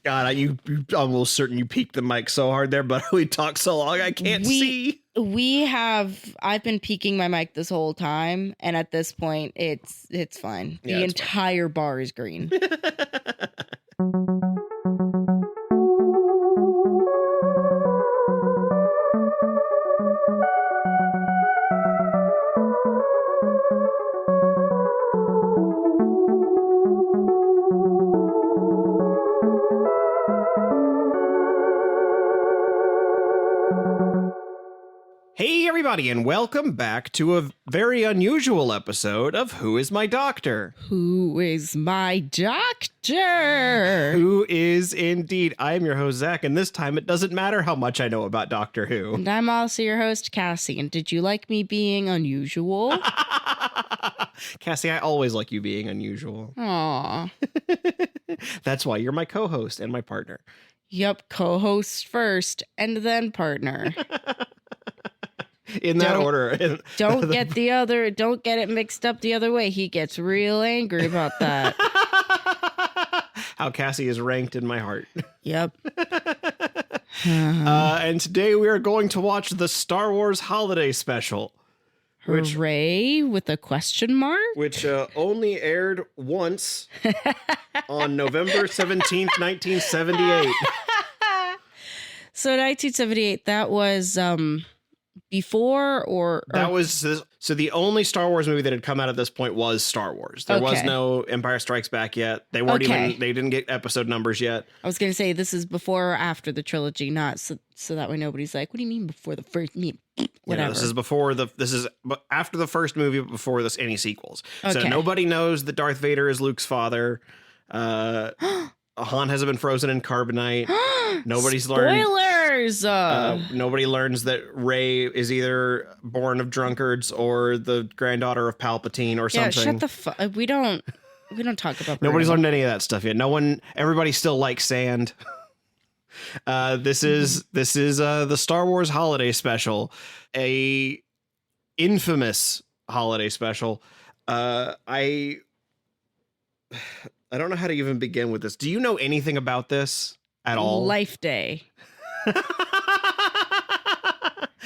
God, you almost certain you peaked the mic so hard there, but we talked so long I can't see. I've been peeking my mic this whole time, and at this point, it's fine. Yeah, the entire bar is green. Hey everybody, and welcome back to a very unusual episode of Who is My Doctor? Who is my doctor? Who is indeed. I am your host, Zach, and this time it doesn't matter how much I know about Doctor Who. And I'm also your host, Cassie. And did you like me being unusual? Cassie, I always like you being unusual. Aw. That's why you're my co-host and my partner. Yep, co-host first, and then partner. In that order. Don't get it mixed up the other way. He gets real angry about that. How Cassie is ranked in my heart. Yep. And today we are going to watch the Star Wars Holiday Special. Hooray, with a question mark? Which only aired once on November 17th, 1978. So 1978, that was before or that was so the only Star Wars movie that had come out at this point was Star Wars. There was no Empire Strikes Back yet. They weren't even, they didn't get episode numbers yet. I was going to say this is before or after the trilogy, not so that way nobody's like, what do you mean before the first whatever. Yeah, this is after the first movie, but before any sequels. So nobody knows that Darth Vader is Luke's father. Han hasn't been frozen in carbonite. Nobody's learned. Spoilers! Nobody learns that Rey is either born of drunkards or the granddaughter of Palpatine or something. Yeah, shut the fuck. We don't talk about. Nobody's learned any of that stuff yet. Everybody still likes sand. This is the Star Wars Holiday Special, a infamous holiday special. I don't know how to even begin with this. Do you know anything about this at all? Life Day.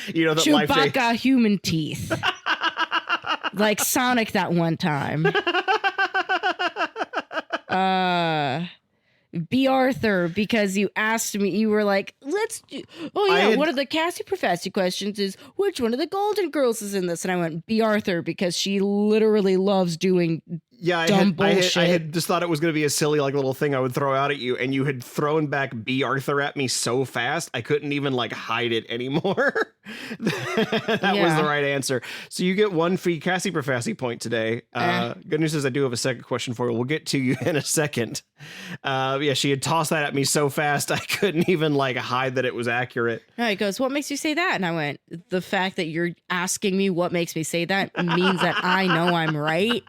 You know that Chewbacca Life Day. Human teeth. Like Sonic that one time. B. Arthur, because you asked me, you were like, let's do. Oh yeah, one of the Cassie Professor questions is which one of the Golden Girls is in this, and I went B. Arthur because she literally loves doing. Yeah, I had just thought it was going to be a silly little thing I would throw out at you, and you had thrown back B. Arthur at me so fast I couldn't even hide it anymore. That was the right answer. So you get one free Cassie Professor point today. Good news is I do have a second question for you. We'll get to you in a second. Yeah, she had tossed that at me so fast I couldn't even hide that it was accurate. No, he goes, what makes you say that? And I went, the fact that you're asking me what makes me say that means that I know I'm right.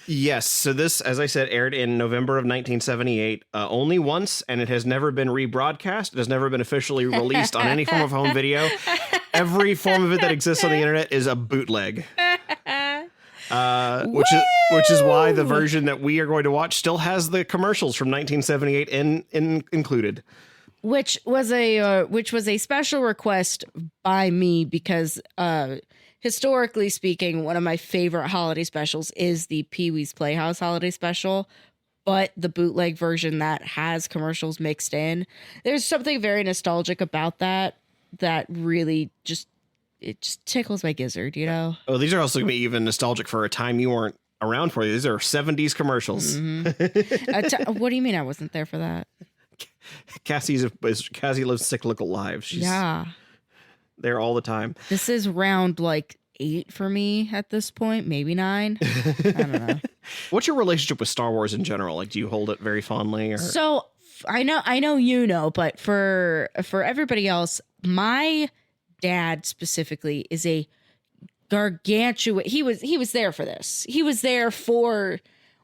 Yes, so this, as I said, aired in November of 1978, only once, and it has never been rebroadcast. It has never been officially released on any form of home video. Every form of it that exists on the internet is a bootleg. Which is why the version that we are going to watch still has the commercials from 1978 included. Which was a special request by me because historically speaking, one of my favorite holiday specials is the Pee-wee's Playhouse holiday special, but the bootleg version that has commercials mixed in. There's something very nostalgic about that really just tickles my gizzard, you know? Oh, these are also going to be even nostalgic for a time you weren't around for. These are 70s commercials. Mm-hmm. What do you mean I wasn't there for that? Cassie lives cyclical lives. She's there all the time. This is round 8 for me at this point, maybe 9. I don't know. What's your relationship with Star Wars in general? Do you hold it very fondly? Or? So I know you know, but for everybody else, my dad specifically is a gargantuan. He was there for this. He was there for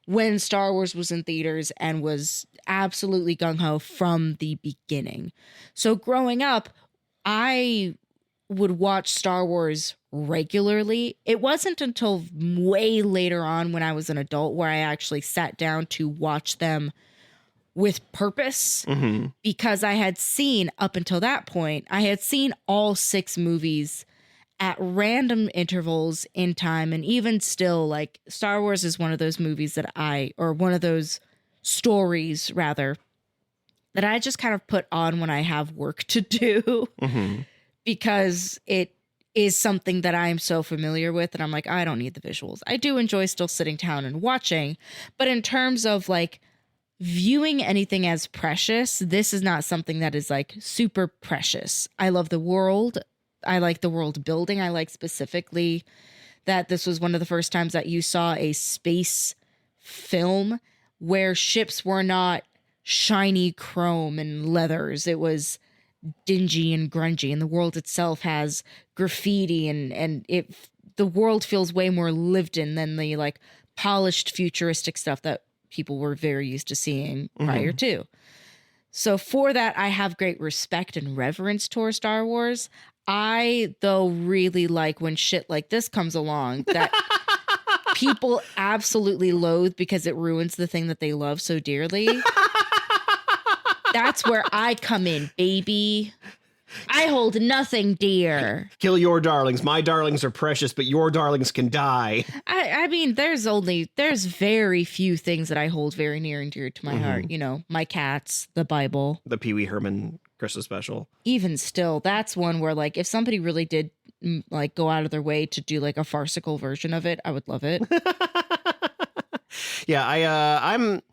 when Star Wars was in theaters and was absolutely gung-ho from the beginning. So growing up, I would watch Star Wars regularly. It wasn't until way later on when I was an adult where I actually sat down to watch them with purpose, Mm-hmm. because I had seen, up until that point, I had seen all 6 movies at random intervals in time. And even still, like, Star Wars is one of those movies or one of those stories rather, that I just kind of put on when I have work to do, Mm-hmm. because it is something that I'm so familiar with. And I'm like, I don't need the visuals. I do enjoy still sitting down and watching. But in terms of like viewing anything as precious, this is not something that is like super precious. I love the world. I like the world building. I like specifically that this was one of the first times that you saw a space film where ships were not shiny chrome and leathers. It was dingy and grungy, and the world itself has graffiti, and the world feels way more lived in than the like polished futuristic stuff that people were very used to seeing prior to. So for that, I have great respect and reverence towards Star Wars. I, though, really like when shit like this comes along that people absolutely loathe because it ruins the thing that they love so dearly. That's where I come in, baby. I hold nothing dear. Kill your darlings. My darlings are precious, but your darlings can die. I mean, there's very few things that I hold very near and dear to my heart. You know, my cats, the Bible. The Pee Wee Herman Christmas special. Even still, that's one where, like, if somebody really did like go out of their way to do like a farcical version of it, I would love it. Yeah, I'm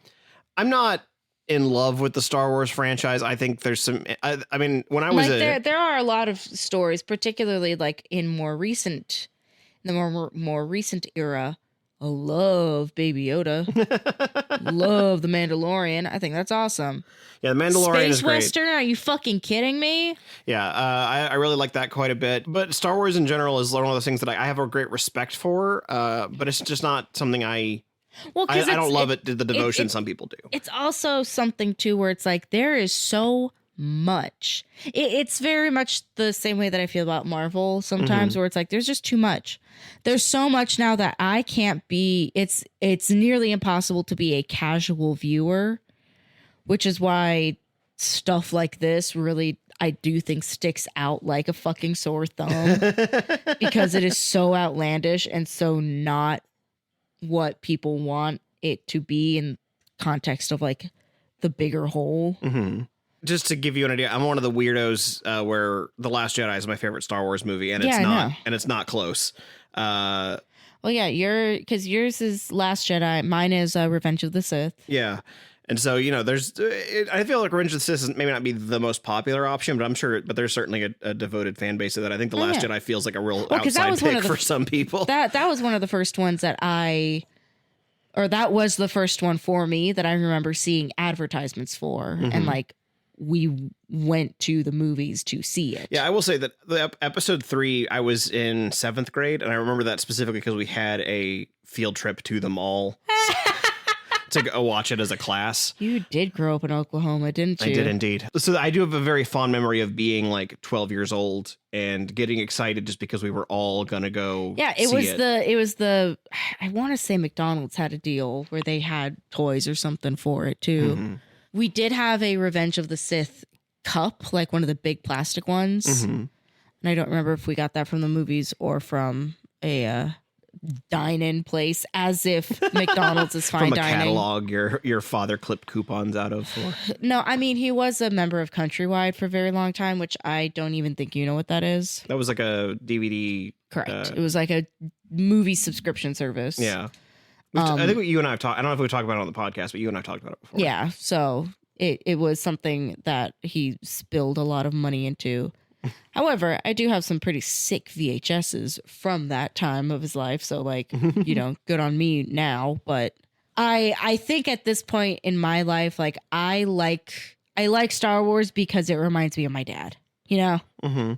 not in love with the Star Wars franchise. I think there's some. I mean, when I was like, there are a lot of stories, particularly like in the more recent era. I love Baby Yoda. Love the Mandalorian. I think that's awesome. Yeah, the Mandalorian Space is great. Western? Are you fucking kidding me? Yeah, I really like that quite a bit. But Star Wars in general is one of those things that I have a great respect for. But it's just not something I don't love it to the devotion some people do. It's also something too where it's like there is so much. It's very much the same way that I feel about Marvel sometimes, where it's like there's just too much. There's so much now that I can't be. It's nearly impossible to be a casual viewer, which is why stuff like this really, I do think, sticks out like a fucking sore thumb because it is so outlandish and so not what people want it to be in context of like the bigger whole. Mm-hmm. Just to give you an idea, I'm one of the weirdos where The Last Jedi is my favorite Star Wars movie, and it's not close. Well, yeah, because yours is Last Jedi, mine is Revenge of the Sith. Yeah. And so, you know, I feel like Revenge of the Sith maybe not be the most popular option, but there's certainly a devoted fan base of that. I think The Last Jedi feels like a real outside pick for some people. That was one of the first ones that that was the first one for me that I remember seeing advertisements for. And like, we went to the movies to see it. Yeah, I will say that the episode 3, I was in 7th grade, and I remember that specifically because we had a field trip to the mall to go watch it as a class. You did grow up in Oklahoma, didn't you? I did indeed. So I do have a very fond memory of being like 12 years old and getting excited just because we were all gonna go. Yeah, it was the I want to say McDonald's had a deal where they had toys or something for it too. Mm-hmm. We did have a Revenge of the Sith cup, like one of the big plastic ones. And I don't remember if we got that from the movies or from a dine-in place, as if McDonald's is fine dining. From a catalog your father clipped coupons out of. No, I mean, he was a member of Countrywide for a very long time, which I don't even think you know what that is. That was like a DVD. Correct. It was like a movie subscription service. Yeah. I think you and I have talked. I don't know if we talked about it on the podcast, but you and I talked about it before. Yeah. So it was something that he spilled a lot of money into. However, I do have some pretty sick VHSs from that time of his life. So like, you know, good on me now. But I think at this point in my life, like I like Star Wars because it reminds me of my dad, you know? Mm-hmm.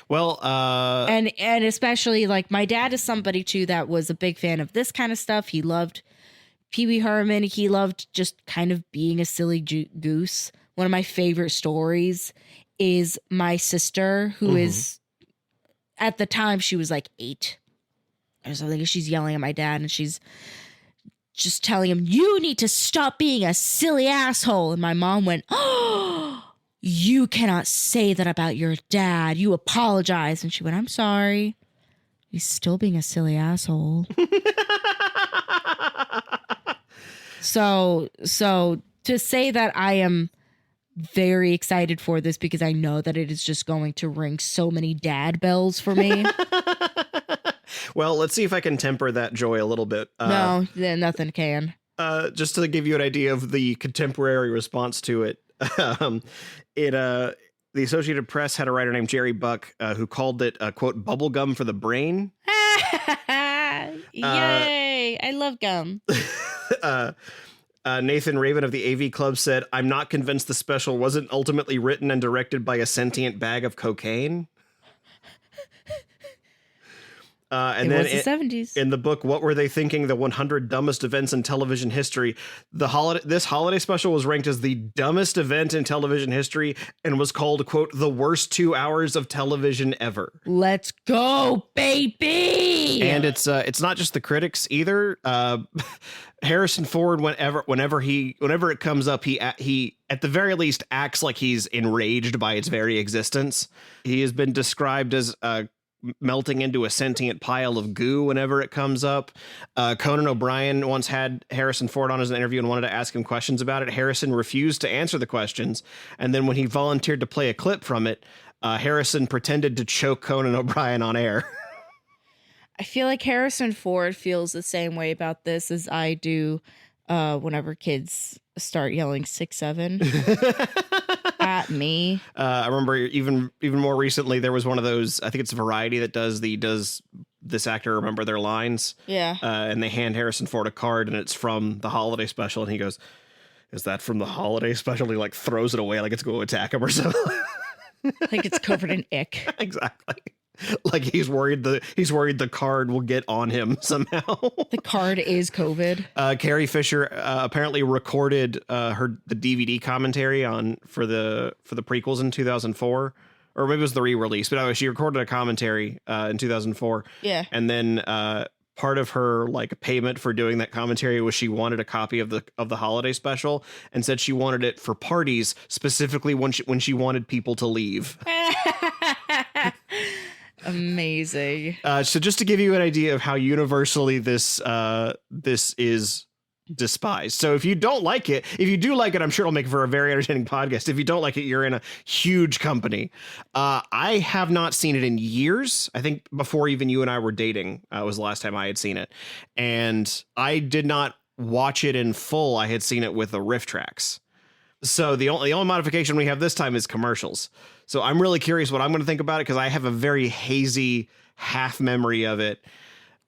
Well, and especially like my dad is somebody too that was a big fan of this kind of stuff. He loved Pee Wee Herman. He loved just kind of being a silly goose. One of my favorite stories is my sister, who is, at the time she was like 8 or something. She's yelling at my dad and she's just telling him, you need to stop being a silly asshole. And my mom went, oh, you cannot say that about your dad. You apologize. And she went, I'm sorry. He's still being a silly asshole. So to say that I am very excited for this because I know that it is just going to ring so many dad bells for me. Well, let's see if I can temper that joy a little bit. No, nothing can. Just to give you an idea of the contemporary response to it, the Associated Press had a writer named Jerry Buck who called it, quote, bubblegum for the brain. Yay! I love gum. Nathan Raven of the AV Club said, I'm not convinced the special wasn't ultimately written and directed by a sentient bag of cocaine. And then was the 70s. In the book, What Were They Thinking? The 100 Dumbest Events in Television History. This holiday special was ranked as the dumbest event in television history and was called, quote, the worst 2 hours of television ever. Let's go, baby! And it's not just the critics either. Harrison Ford, whenever it comes up, he at the very least acts like he's enraged by its very existence. He has been described as melting into a sentient pile of goo whenever it comes up. Conan O'Brien once had Harrison Ford on as an interview and wanted to ask him questions about it. Harrison refused to answer the questions, and then when he volunteered to play a clip from it, Harrison pretended to choke Conan O'Brien on air. I feel like Harrison Ford feels the same way about this as I do whenever kids start yelling 6'7" at me. I remember even more recently, there was one of those, I think it's Variety that does this actor remember their lines? Yeah. And they hand Harrison Ford a card and it's from the holiday special. And he goes, is that from the holiday special? He like throws it away like it's going to attack him or something. Like it's covered in ick. Exactly. Like he's worried the card will get on him somehow. The card is COVID. Carrie Fisher apparently recorded the DVD commentary for the prequels in 2004, or maybe it was the re-release. But anyway, she recorded a commentary in 2004. Yeah, and then part of her like payment for doing that commentary was she wanted a copy of the holiday special and said she wanted it for parties, specifically when she wanted people to leave. Amazing. So just to give you an idea of how universally this is despised. So if you don't like it, if you do like it, I'm sure it'll make for a very entertaining podcast. If you don't like it, you're in a huge company. I have not seen it in years. I think before even you and I were dating was the last time I had seen it. And I did not watch it in full. I had seen it with the riff tracks. So the only modification we have this time is commercials. So I'm really curious what I'm going to think about it because I have a very hazy half memory of it.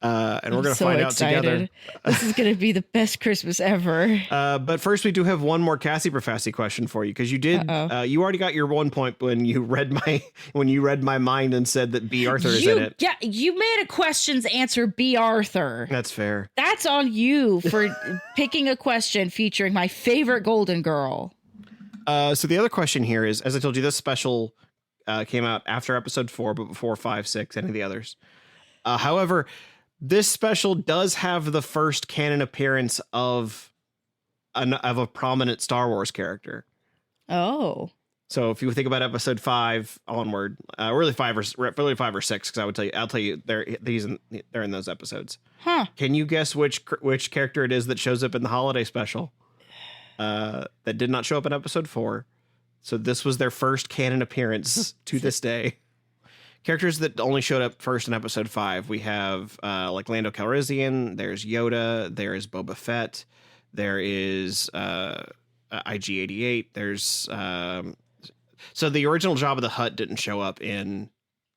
And we're going to find out together. This is going to be the best Christmas ever. But first, we do have one more Cassie Profassi question for you because you did. You already got your 1 point when you read my mind and said that B. Arthur is in it. Yeah, you made a questions answer B. Arthur. That's fair. That's on you for picking a question featuring my favorite Golden Girl. So the other question here is, as I told you, this special came out after episode 4, but before 5, 6, any of the others. However, this special does have the first canon appearance of a prominent Star Wars character. Oh. So if you think about episode 5 onward, really 5 or 6, because I'll tell you they're in those episodes. Huh. Can you guess which character it is that shows up in the holiday special? That did not show up in episode 4. So this was their first canon appearance to this day. Characters that only showed up first in episode 5. We have like Lando Calrissian. There's Yoda. There is Boba Fett. There is IG-88. There's so the original Jabba the Hutt didn't show up in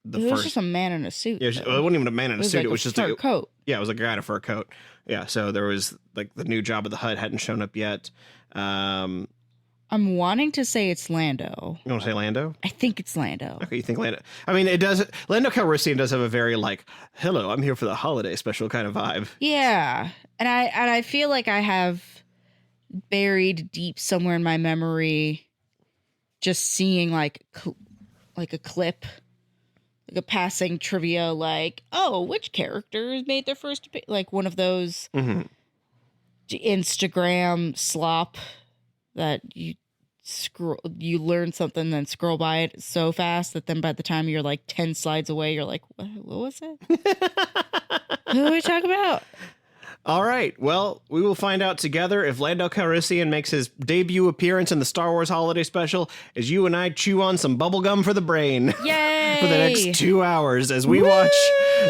the first. It was just a man in a suit. Yeah, it wasn't even a man in a suit. Like it was a just fur coat. Yeah, it was a guy in a fur coat. Yeah, so there was like the new Jabba the Hutt hadn't shown up yet. I'm wanting to say it's Lando. You want to say Lando? I think it's Lando. Okay, you think Lando? I mean, it does. Lando Calrissian does have a very like, "Hello, I'm here for the holiday special" kind of vibe. Yeah, and I feel like I have buried deep somewhere in my memory, just seeing like a clip, like a passing trivia, like, oh, which characters made their first like one of those. Mm-hmm. Instagram slop that you learn something, then scroll by it so fast that then by the time you're like 10 slides away, you're like, what was it? Who are we talking about? All right. Well, we will find out together if Lando Calrissian makes his debut appearance in the Star Wars Holiday Special as you and I chew on some bubblegum for the brain. Yay! For the next 2 hours as we watch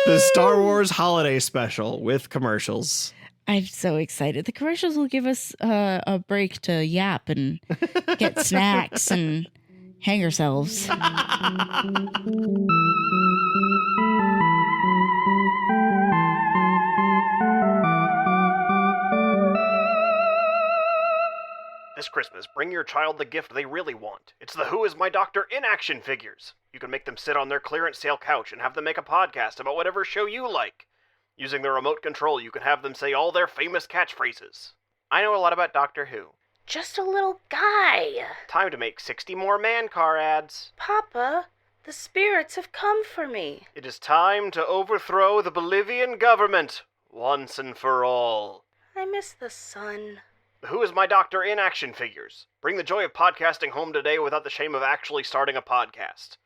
the Star Wars Holiday Special with commercials. I'm so excited. The commercials will give us a break to yap and get snacks and hang ourselves. This Christmas, bring your child the gift they really want. It's the Who Is My Doctor in action figures. You can make them sit on their clearance sale couch and have them make a podcast about whatever show you like. Using the remote control, you can have them say all their famous catchphrases. I know a lot about Doctor Who. Just a little guy. Time to make 60 more man-car ads. Papa, the spirits have come for me. It is time to overthrow the Bolivian government, once and for all. I miss the sun. The Who Is My Doctor in action figures. Bring the joy of podcasting home today without the shame of actually starting a podcast.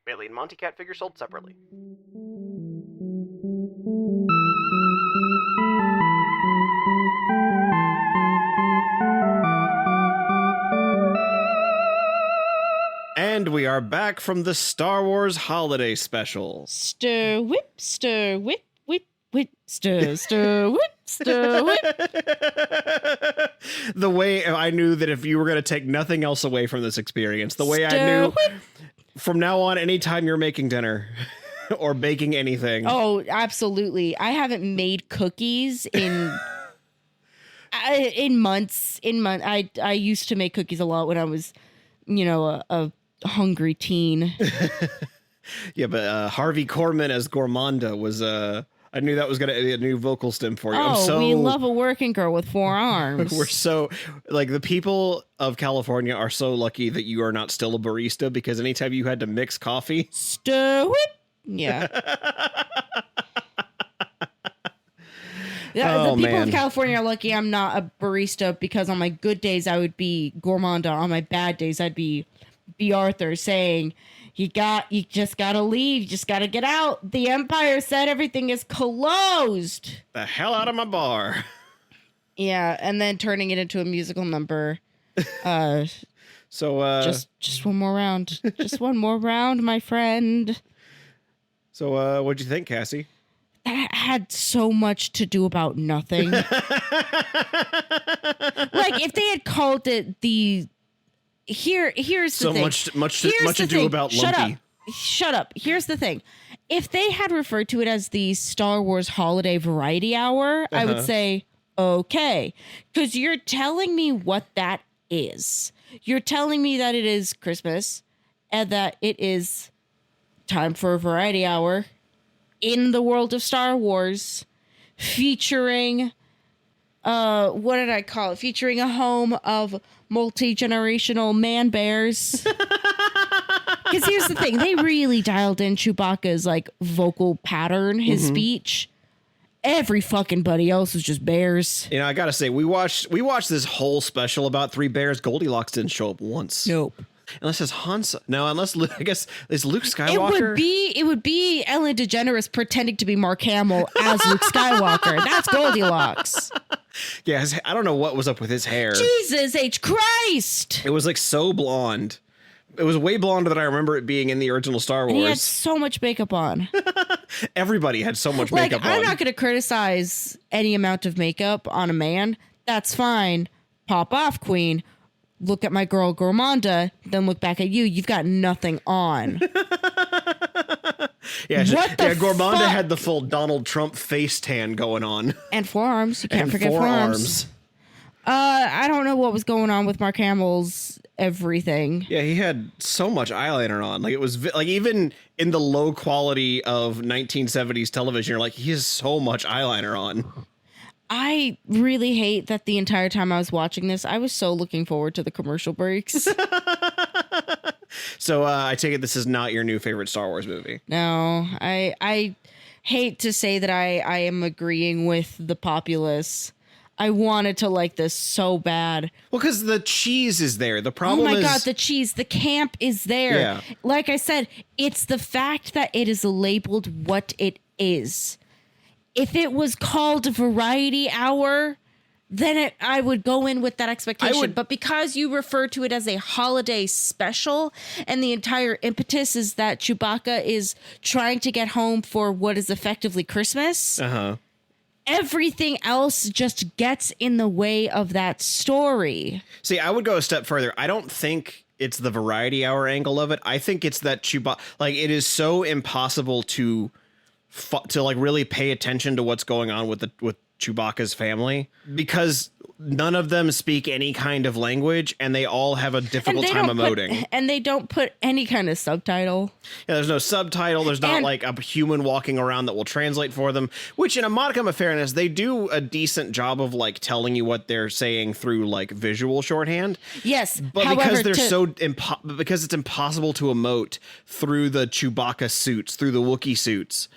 Bailey and Monty Cat figures sold separately. And we are back from the Star Wars Holiday Special. Stir, whip, whip, whip, stir, whip, whip. The way I knew that if you were going to take nothing else away from this experience, the way I knew from now on, anytime you're making dinner or baking anything. Oh, absolutely. I haven't made cookies in months. I used to make cookies a lot when I was, a hungry teen. Yeah, but Harvey Korman as Gourmanda was I knew that was going to be a new vocal stem for you. Oh, we love a working girl with 4 arms. We're so, the people of California are so lucky that you are not still a barista, because anytime you had to mix coffee. Stir whip. Yeah. The people of California are lucky I'm not a barista, because on my good days I would be Gourmanda. On my bad days I'd be Arthur saying, You just gotta leave. You just gotta get out. The Empire said everything is closed. The hell out of my bar. Yeah, and then turning it into a musical number. Just one more round. Just one more round, my friend. So what'd you think, Cassie? That had so much to do about nothing. Like, if they had called it the here's the thing. So much to do about Lumpy. Shut up. Here's the thing. If they had referred to it as the Star Wars Holiday Variety Hour, I would say, okay. Because you're telling me what that is. You're telling me that it is Christmas and that it is time for a variety hour in the world of Star Wars, featuring what did I call it? Featuring a home of multi-generational man bears. Because here's the thing, they really dialed in Chewbacca's vocal pattern, his speech. Every fucking buddy else was just bears. I gotta say, we watched this whole special about 3 bears. Goldilocks didn't show up once. Nope. Unless it's Hansa. No, unless I guess it's Luke Skywalker. It would be Ellen DeGeneres pretending to be Mark Hamill as Luke Skywalker. That's Goldilocks. Yeah, I don't know what was up with his hair. Jesus H. Christ! It was so blonde. It was way blonder than I remember it being in the original Star Wars. And he had so much makeup on. Everybody had so much makeup on. I'm not going to criticize any amount of makeup on a man. That's fine. Pop off, queen. Look at my girl Gourmanda, then look back at you. You've got nothing on. Gourmanda had the full Donald Trump face tan going on. And forearms. You can't forget forearms. I don't know what was going on with Mark Hamill's everything. Yeah, he had so much eyeliner on. It was even in the low quality of 1970s television, you're like, he has so much eyeliner on. I really hate that the entire time I was watching this, I was so looking forward to the commercial breaks. So I take it this is not your new favorite Star Wars movie. No, I hate to say that I am agreeing with the populace. I wanted to like this so bad. Well, because the cheese is there. The problem is... Oh my God, the cheese. The camp is there. Yeah. Like I said, it's the fact that it is labeled what it is. If it was called Variety Hour, then I would go in with that expectation. But because you refer to it as a holiday special, and the entire impetus is that Chewbacca is trying to get home for what is effectively Christmas... everything else just gets in the way of that story. See, I would go a step further. I don't think it's the Variety Hour angle of it. I think it's that Chewbacca, like, it is so impossible to like really pay attention to what's going on with Chewbacca's family, because none of them speak any kind of language, and they all have a difficult time emoting. And they don't put any kind of subtitle. Yeah, there's no subtitle. There's not like a human walking around that will translate for them, which in a modicum of fairness, they do a decent job of like telling you what they're saying through like visual shorthand. Yes. But however, because it's impossible to emote through the Chewbacca suits, through the Wookiee suits,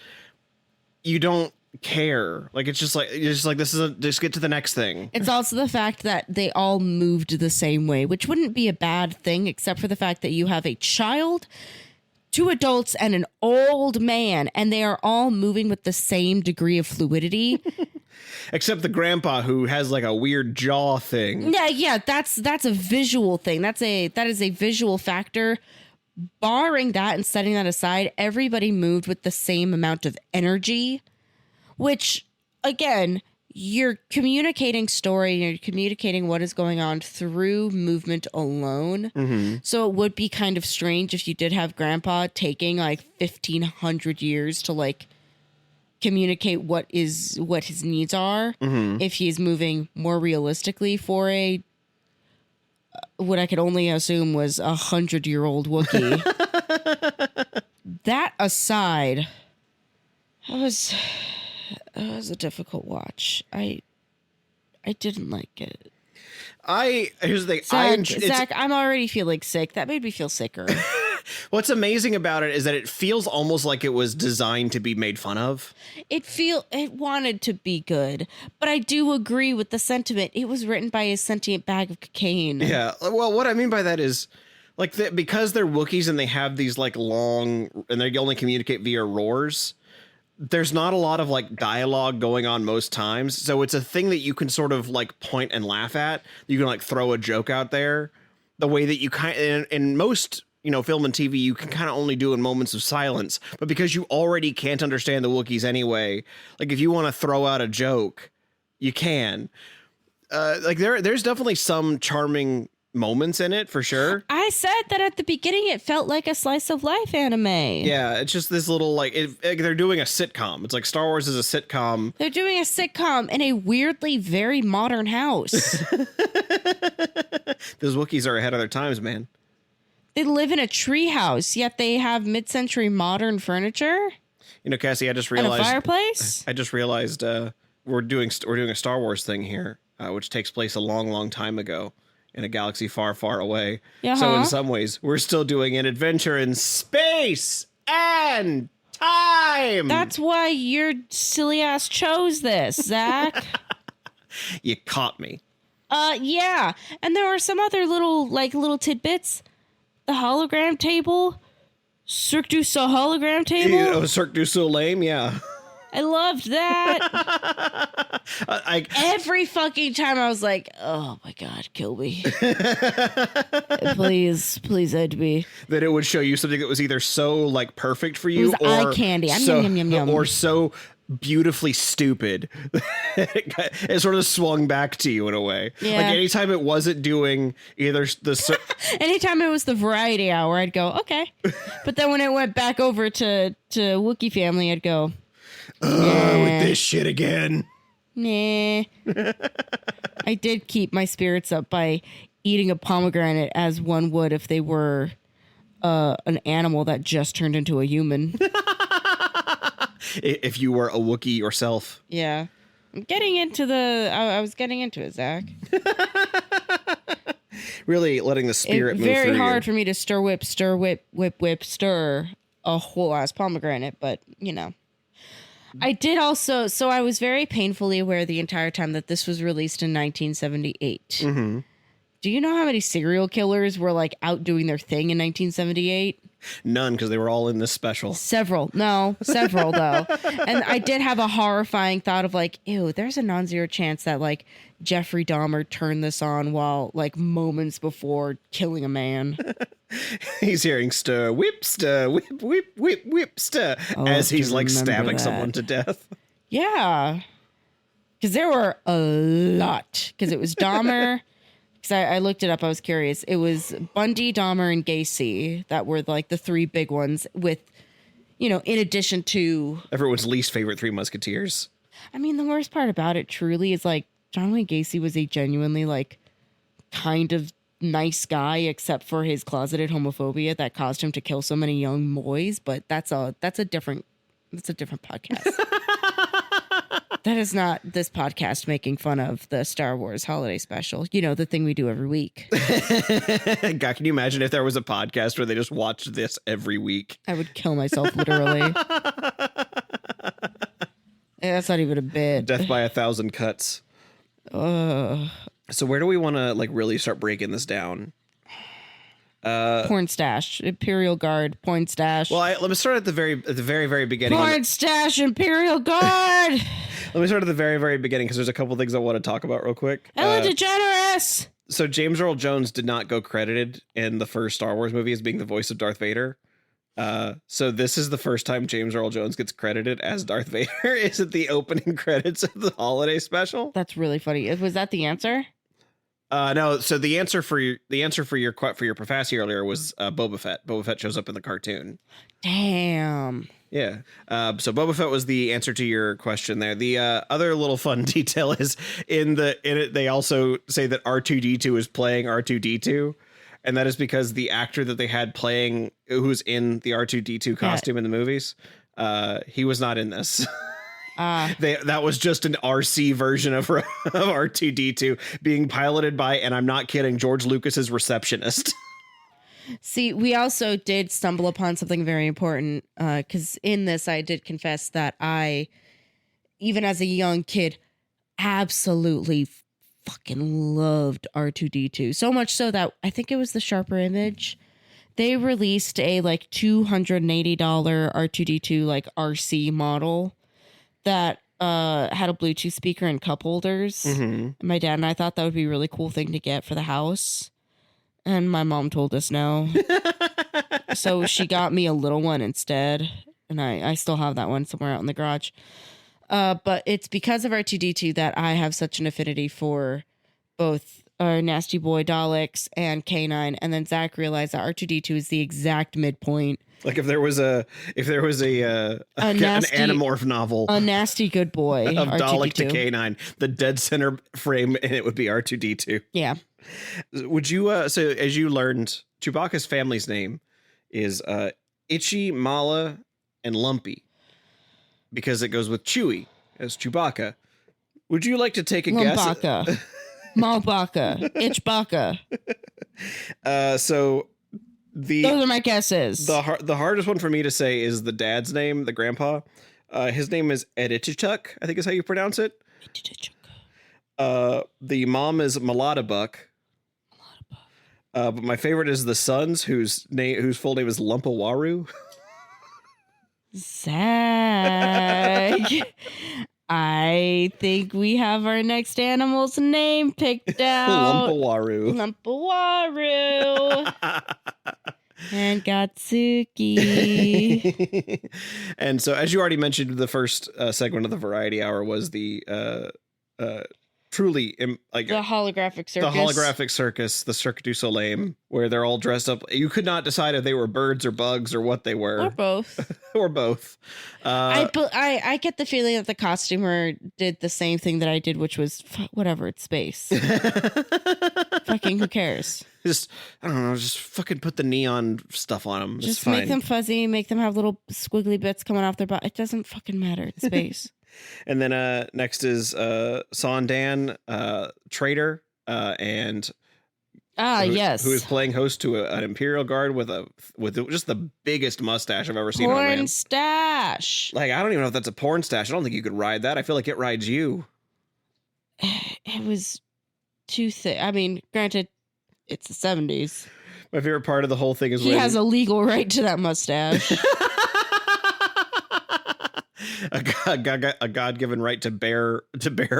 you don't care. Like, it's just like just get to the next thing. It's also the fact that they all moved the same way, which wouldn't be a bad thing, except for the fact that you have a child, 2 adults, and an old man, and they are all moving with the same degree of fluidity. Except the grandpa, who has like a weird jaw thing. Yeah, that's a visual thing. That is a visual factor. Barring that and setting that aside, everybody moved with the same amount of energy. Which, again, you're communicating story, you're communicating what is going on through movement alone. Mm-hmm. So it would be kind of strange if you did have Grandpa taking like 1,500 years to like communicate what his needs are. Mm-hmm. If he's moving more realistically for a what I could only assume was 100-year-old Wookiee. That aside, it was a difficult watch. I didn't like it. Here's the thing. Zach, I'm already feeling sick. That made me feel sicker. What's amazing about it is that it feels almost like it was designed to be made fun of. It wanted to be good, but I do agree with the sentiment. It was written by a sentient bag of cocaine. Yeah. Well, what I mean by that is, like, because they're Wookiees and they have these like long, and they only communicate via roars. There's not a lot of like dialogue going on most times. So it's a thing that you can sort of like point and laugh at. You can like throw a joke out there the way that you in most, film and TV, you can kind of only do in moments of silence. But because you already can't understand the Wookiees anyway, like if you want to throw out a joke, you can. There's definitely some charming moments in it for sure. I said that at the beginning it felt like a slice of life anime. Yeah, it's just this little they're doing a sitcom. It's like Star Wars is a sitcom. They're doing a sitcom in a weirdly very modern house. Those Wookiees are ahead of their times, man. They live in a tree house, yet they have mid-century modern furniture. Cassie, I just realized, and a fireplace. I just realized we're doing a Star Wars thing here, which takes place a long, long time ago in a galaxy far, far away. Uh-huh. So in some ways, we're still doing an adventure in space and time. That's why your silly ass chose this, Zach. You caught me. Yeah. And there are some other little tidbits. The hologram table. Cirque du Soleil hologram table. Cirque du Soleil, yeah. I loved that. Every fucking time I was like, oh my God, kill me. Please end me. That it would show you something that was either so like perfect for you, it was eye candy. Or so beautifully stupid. It sort of swung back to you in a way. Yeah. Like anytime it wasn't doing either the anytime it was the Variety Hour, I'd go, okay. But then when it went back over to Wookiee Family, I'd go, with this shit again. Nah. I did keep my spirits up by eating a pomegranate as one would if they were an animal that just turned into a human. If you were a Wookiee yourself. Yeah. I'm getting into I was getting into it, Zach. Really letting the spirit move through you. Very hard for me to stir, whip, stir a whole ass pomegranate, but I did also. So I was very painfully aware the entire time that this was released in 1978. Mm-hmm. Do you know how many serial killers were like out doing their thing in 1978? None, because they were all in this special. Several though. And I did have a horrifying thought of like, ew, there's a non-zero chance that like Jeffrey Dahmer turned this on while like moments before killing a man. He's hearing stir, whip, whip, stir, as he's like stabbing someone to death. Yeah. Because there were a lot. Because it was Dahmer. Because I looked it up. I was curious. It was Bundy, Dahmer, and Gacy that were like the three big ones with, you know, in addition to... Everyone's least favorite Three Musketeers. I mean, the worst part about it truly is like John Wayne Gacy was a genuinely like kind of nice guy, except for his closeted homophobia that caused him to kill so many young boys. But that's a different podcast. That is not this podcast making fun of the Star Wars holiday special. You know, the thing we do every week. God, can you imagine if there was a podcast where they just watched this every week? I would kill myself, literally. That's not even a bit. Death by 1,000 cuts. So where do we want to like really start breaking this down? Porn stash, Imperial Guard, porn stash. Well, let me start at the very beginning. Porn stash, Imperial Guard. Let me start at the very beginning because there's a couple things I want to talk about real quick. Ellen DeGeneres. So James Earl Jones did not go credited in the first Star Wars movie as being the voice of Darth Vader. So this is the first time James Earl Jones gets credited as Darth Vader. Is it the opening credits of the holiday special? That's really funny. Was that the answer? No. So the answer for your Professor earlier was Boba Fett. Boba Fett shows up in the cartoon. Damn. Yeah. So Boba Fett was the answer to your question there. The other little fun detail is in it they also say that R2D2 is playing R2D2, and that is because the actor that they had playing who's in the R2D2 costume in the movies, he was not in this. That was just an RC version of R2D2 being piloted by, and I'm not kidding, George Lucas's receptionist. See, we also did stumble upon something very important because in this I did confess that I, even as a young kid, absolutely fucking loved R2D2. So much so that I think it was the Sharper Image. They released a like $280 R2D2 like RC model that had a Bluetooth speaker and cup holders. Mm-hmm. My dad and I thought that would be a really cool thing to get for the house. And my mom told us no. So she got me a little one instead. And I still have that one somewhere out in the garage. But it's because of R2D2 that I have such an affinity for both our Nasty Boy Daleks and K9. And then Zach realized that R2D2 is the exact midpoint. Like if there was an Animorph novel, a nasty good boy of R2D2. Dalek to K9, the dead center frame, and it would be R2D2. Yeah. Would you? So as you learned, Chewbacca's family's name is Itchy, Mala, and Lumpy, because it goes with Chewie as Chewbacca. Would you like to take a Lumbaka. guess? Malbaka, Itchbaka. So. Those are my guesses. The hardest one for me to say is the dad's name, the grandpa. His name is Edichichuk, I think is how you pronounce it. The mom is Maladabuck. But my favorite is the sons, whose full name is Lumpawaru. Zach, I think we have our next animal's name picked out. Lumpawaru. And Gatsuki. And so, as you already mentioned, the first segment of the Variety Hour was the truly like the holographic circus. The holographic circus, the Cirque du Soleil, where they're all dressed up. You could not decide if they were birds or bugs or what they were. Or both. Or both. I get the feeling that the costumer did the same thing that I did, which was whatever, it's space. Fucking who cares? Just, I don't know, just fucking put the neon stuff on them. Just make them fuzzy, make them have little squiggly bits coming off their butt. It doesn't fucking matter. It's space. And then next is Sondan, Trader, and Yes. Who is playing host to an Imperial Guard with just the biggest mustache I've ever seen on a man. Porn stash. Like, I don't even know if that's a porn stash. I don't think you could ride that. I feel like it rides you. It was too thick. I mean, granted, it's the 70s. My favorite part of the whole thing is he has a legal right to that mustache. a God-given right to bear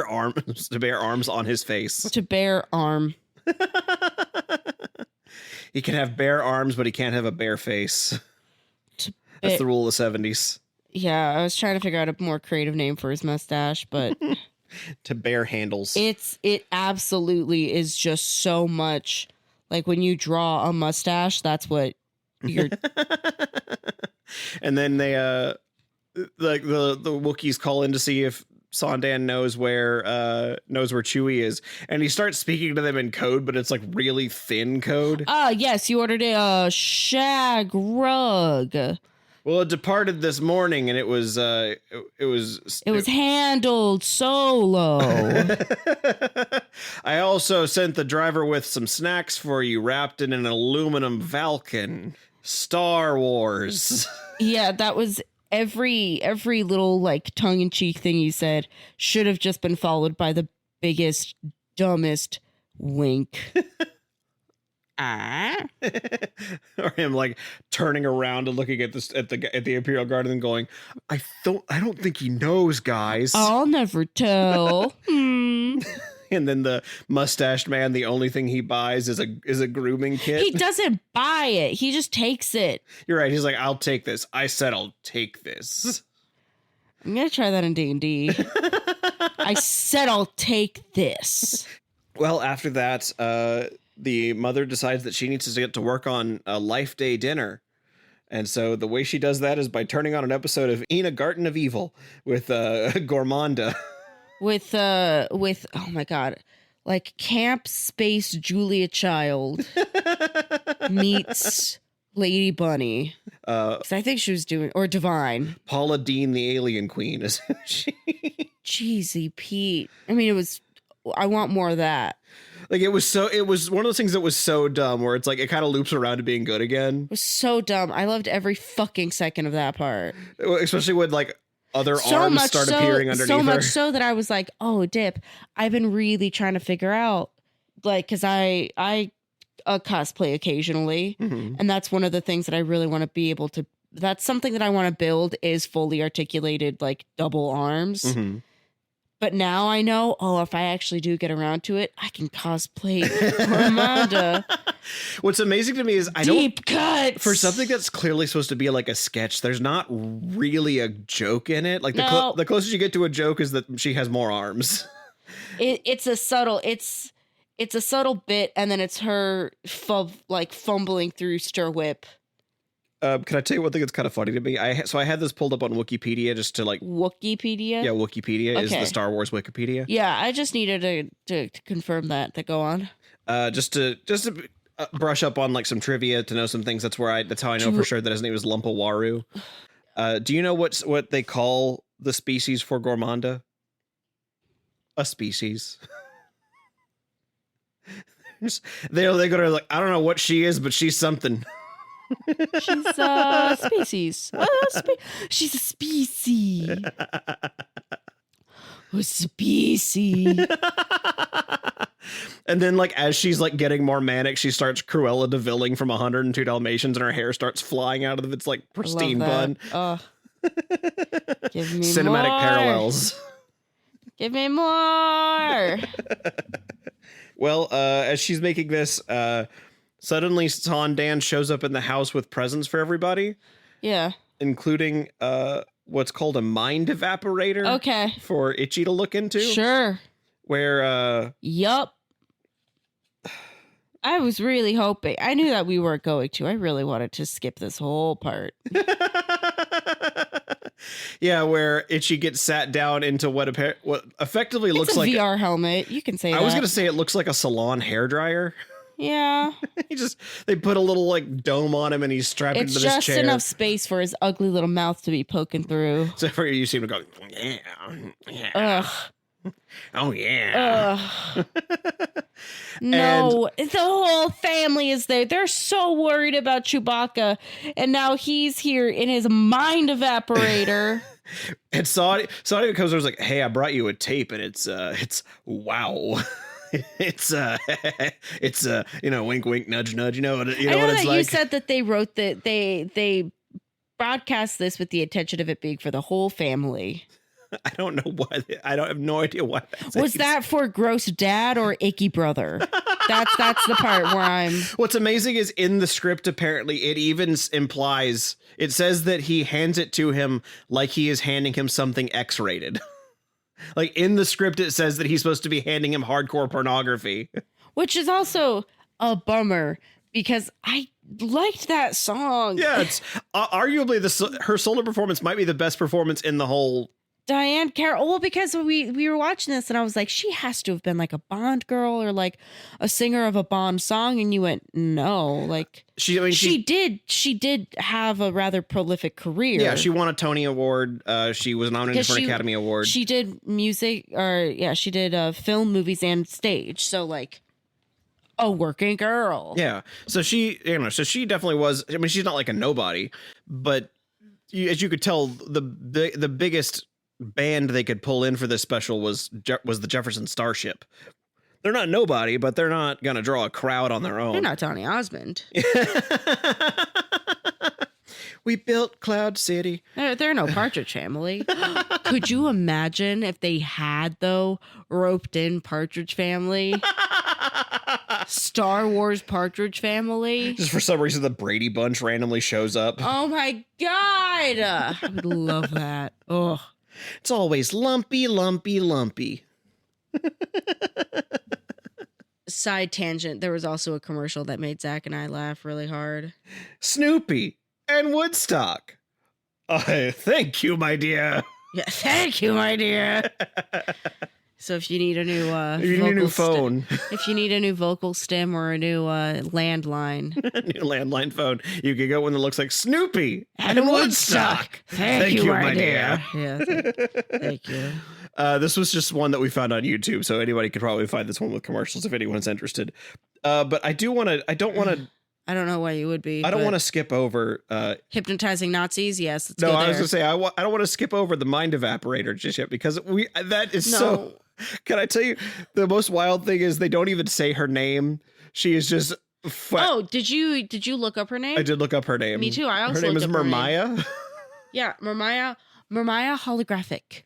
arms on his face. To bear arm. He can have bare arms, but he can't have a bare face. That's the rule of the 70s. Yeah, I was trying to figure out a more creative name for his mustache, but to bear handles. It absolutely is just so much like when you draw a mustache, that's what you're. And then they like the Wookiees call in to see if Sondan knows where Chewie is, and he starts speaking to them in code, but it's like really thin code. Yes, you ordered a shag rug. Well, it departed this morning, and it was handled solo. I also sent the driver with some snacks for you, wrapped in an aluminum Falcon. Star Wars. Yeah, that was every little like tongue-in-cheek thing you said should have just been followed by the biggest, dumbest wink. Or him like turning around and looking at the Imperial Guard and then going, I don't think he knows, guys. I'll never tell. And then the mustached man, the only thing he buys is a grooming kit. He doesn't buy it. He just takes it. You're right. He's like, I'll take this. I said I'll take this. I'm going to try that in D&D. I said I'll take this. Well, after that, the mother decides that she needs to get to work on a Life Day dinner. And so the way she does that is by turning on an episode of Ina Garten of Evil with Gormanda. With oh my God, like Camp Space Julia Child meets Lady Bunny. 'Cause I think she was doing, or Divine. Paula Deen, the alien queen, is she? Jeezy Pete. I mean, I want more of that. Like it was one of those things that was so dumb where it's like it kind of loops around to being good again. It was so dumb. I loved every fucking second of that part. Especially when like other arms start appearing underneath her. So much so that I was like, oh, Dip, I've been really trying to figure out, like, because I cosplay occasionally, and that's one of the things that I really want to be able to, that's something that I want to build is fully articulated, like, double arms. But now I know, if I actually do get around to it, I can cosplay Amanda. What's amazing to me is deep cuts for something that's clearly supposed to be like a sketch. There's not really a joke in it. Like the closest you get to a joke is that she has more arms. It's a subtle bit, and then it's her fumbling through stir whip. Can I tell you one thing that's kind of funny to me? I had this pulled up on Wikipedia just to like Wikipedia. Yeah, Wikipedia is the Star Wars Wikipedia. Yeah, I just needed to confirm that. To go on. Just to brush up on like some trivia to know some things. That's how I know for sure that his name is Lumpawaru. Do you know what they call the species for Gormanda? A species. they go to like, I don't know what she is, but she's something. She's a species. She's a species. A species. And then, like, as she's like getting more manic, she starts Cruella de Villing from 102 Dalmatians, and her hair starts flying out of its like pristine bun. Give me cinematic more. Parallels. Give me more. Well, as she's making this, suddenly Sondan shows up in the house with presents for everybody. Yeah. Including what's called a mind evaporator. Okay. For Itchy to look into. Sure. Where Yup. I was really hoping. I knew that we weren't going to. I really wanted to skip this whole part. Yeah, where Itchy gets sat down into what effectively looks like a VR helmet. You can say that. I was going to say it looks like a salon hairdryer. Yeah. They put a little like dome on him and he's strapped into this chair. It's just enough space for his ugly little mouth to be poking through. So for you seem to go, yeah. Ugh. Oh yeah. No, the whole family is there. They're so worried about Chewbacca, and now he's here in his mind evaporator. And Saudi comes over and is like, "Hey, I brought you a tape, and it's wow." It's wink wink nudge nudge, you know what it's that like. You said that they wrote that they broadcast this with the intention of it being for the whole family. I don't know why. I have no idea why. Was that for gross dad or icky brother? That's the part where I'm. What's amazing is in the script, apparently, it even implies, it says that he hands it to him like he is handing him something X-rated. Like in the script, it says that he's supposed to be handing him hardcore pornography. Which is also a bummer because I liked that song. Yeah, it's arguably her solo performance might be the best performance in the whole. Diane Carroll. Well, because we were watching this and I was like, she has to have been like a Bond girl or like a singer of a Bond song. And you went, no, like she did have a rather prolific career. Yeah, she won a Tony Award. She was nominated for an Academy Award. She did music, she did film, movies, and stage. So like a working girl. Yeah. So she definitely was. I mean, she's not like a nobody, but as you could tell, the biggest band they could pull in for this special was the Jefferson Starship. They're not nobody, but they're not gonna draw a crowd on their own. They're not Donny Osmond. We built Cloud City. They're no Partridge Family. Could you imagine if they had though roped in Partridge Family? Star Wars Partridge Family. Just for some reason, the Brady Bunch randomly shows up. Oh my God. I would love that. Oh. It's always lumpy, lumpy, lumpy. Side tangent. There was also a commercial that made Zach and I laugh really hard. Snoopy and Woodstock. Thank you, my dear. Yeah, thank you, my dear. So if you need a new phone, if you need a new vocal stem or a new landline, new landline phone, you can go one that looks like Snoopy and Woodstock. Thank you, my dear. Yeah, thank you. This was just one that we found on YouTube, so anybody could probably find this one with commercials if anyone's interested. But I don't want to. I don't know why you would be. I don't want to skip over hypnotizing Nazis. Yes, let's no, go I there. was gonna say I don't want to skip over the mind evaporator just yet because that is so. Can I tell you the most wild thing is they don't even say her name. She is just. Oh, did you look up her name? I did look up her name. Me too. I also her name is Mermaya. Yeah, Mermaya holographique,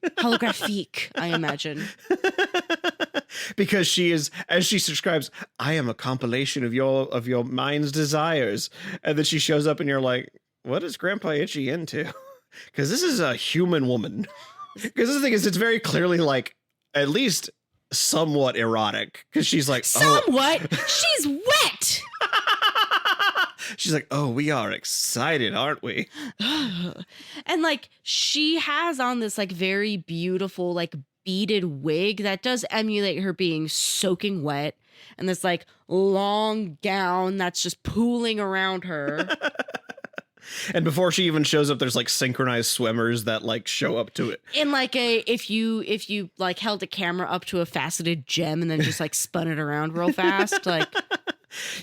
I imagine. Because she is, as she describes, I am a compilation of your mind's desires, and then she shows up, and you're like, what is Grandpa Itchy into? Because this is a human woman. Because the thing is, it's very clearly like at least somewhat erotic. Because she's like, somewhat. She's wet. She's like, oh, we are excited, aren't we? And like she has on this like very beautiful like beaded wig that does emulate her being soaking wet, and this like long gown that's just pooling around her. And before she even shows up, there's like synchronized swimmers that like show up to it. In like if you like held a camera up to a faceted gem and then just like spun it around real fast, like.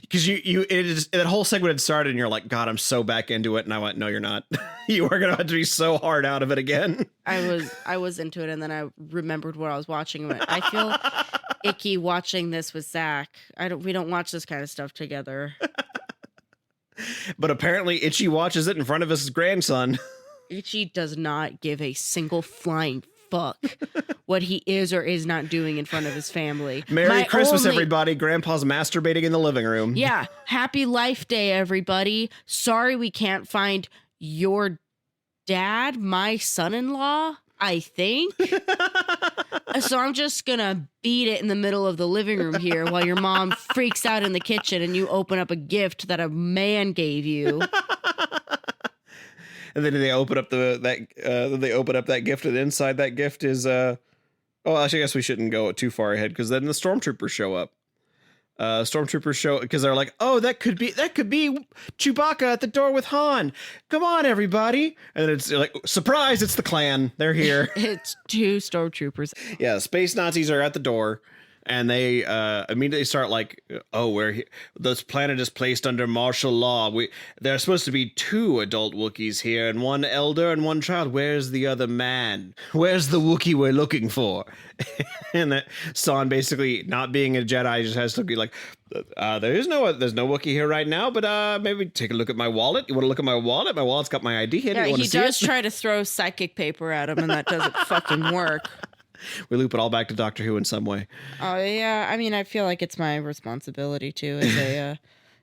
Because that whole segment had started and you're like, God, I'm so back into it. And I went, no, you're not. You are going to have to be so hard out of it again. I was into it. And then I remembered what I was watching. And I feel icky watching this with Zach. We don't watch this kind of stuff together. But apparently Itchy watches it in front of his grandson. Itchy does not give a single flying fuck what he is or is not doing in front of his family. Merry Christmas, everybody. Grandpa's masturbating in the living room. Yeah. Happy Life Day, everybody. Sorry we can't find your dad, my son-in-law, I think. So I'm just gonna beat it in the middle of the living room here while your mom freaks out in the kitchen and you open up a gift that a man gave you. And then they open up that gift, and inside that gift is actually, I guess we shouldn't go too far ahead because then the stormtroopers show up. stormtroopers show because they're like, oh, that could be Chewbacca at the door with Han. Come on, everybody. And it's like, surprise, it's the clan. They're here. It's 2 stormtroopers. Yeah, space Nazis are at the door. And they immediately start like, oh, this planet is placed under martial law. There's supposed to be 2 adult Wookiees here and 1 elder and 1 child. Where's the other man? Where's the Wookiee we're looking for? And that San, basically not being a Jedi, just has to be like, there's no Wookiee here right now, but maybe take a look at my wallet. You want to look at my wallet? My wallet's got my ID in it. Yeah, he does it? try to throw psychic paper at him, and that doesn't fucking work. We loop it all back to Doctor Who in some way. Oh, yeah. I mean, I feel like it's my responsibility to as a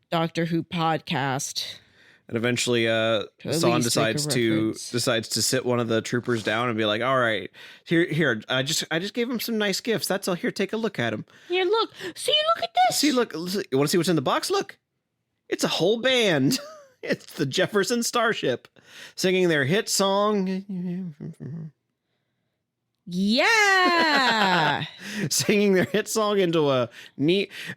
Doctor Who podcast. And eventually, San decides to sit one of the troopers down and be like, "All right, here. I just gave him some nice gifts. That's all. Here, take a look at him. Here, look. See, look at this. See, look. You want to see what's in the box? Look, it's a whole band. It's the Jefferson Starship singing their hit song." Yeah. Singing their hit song into a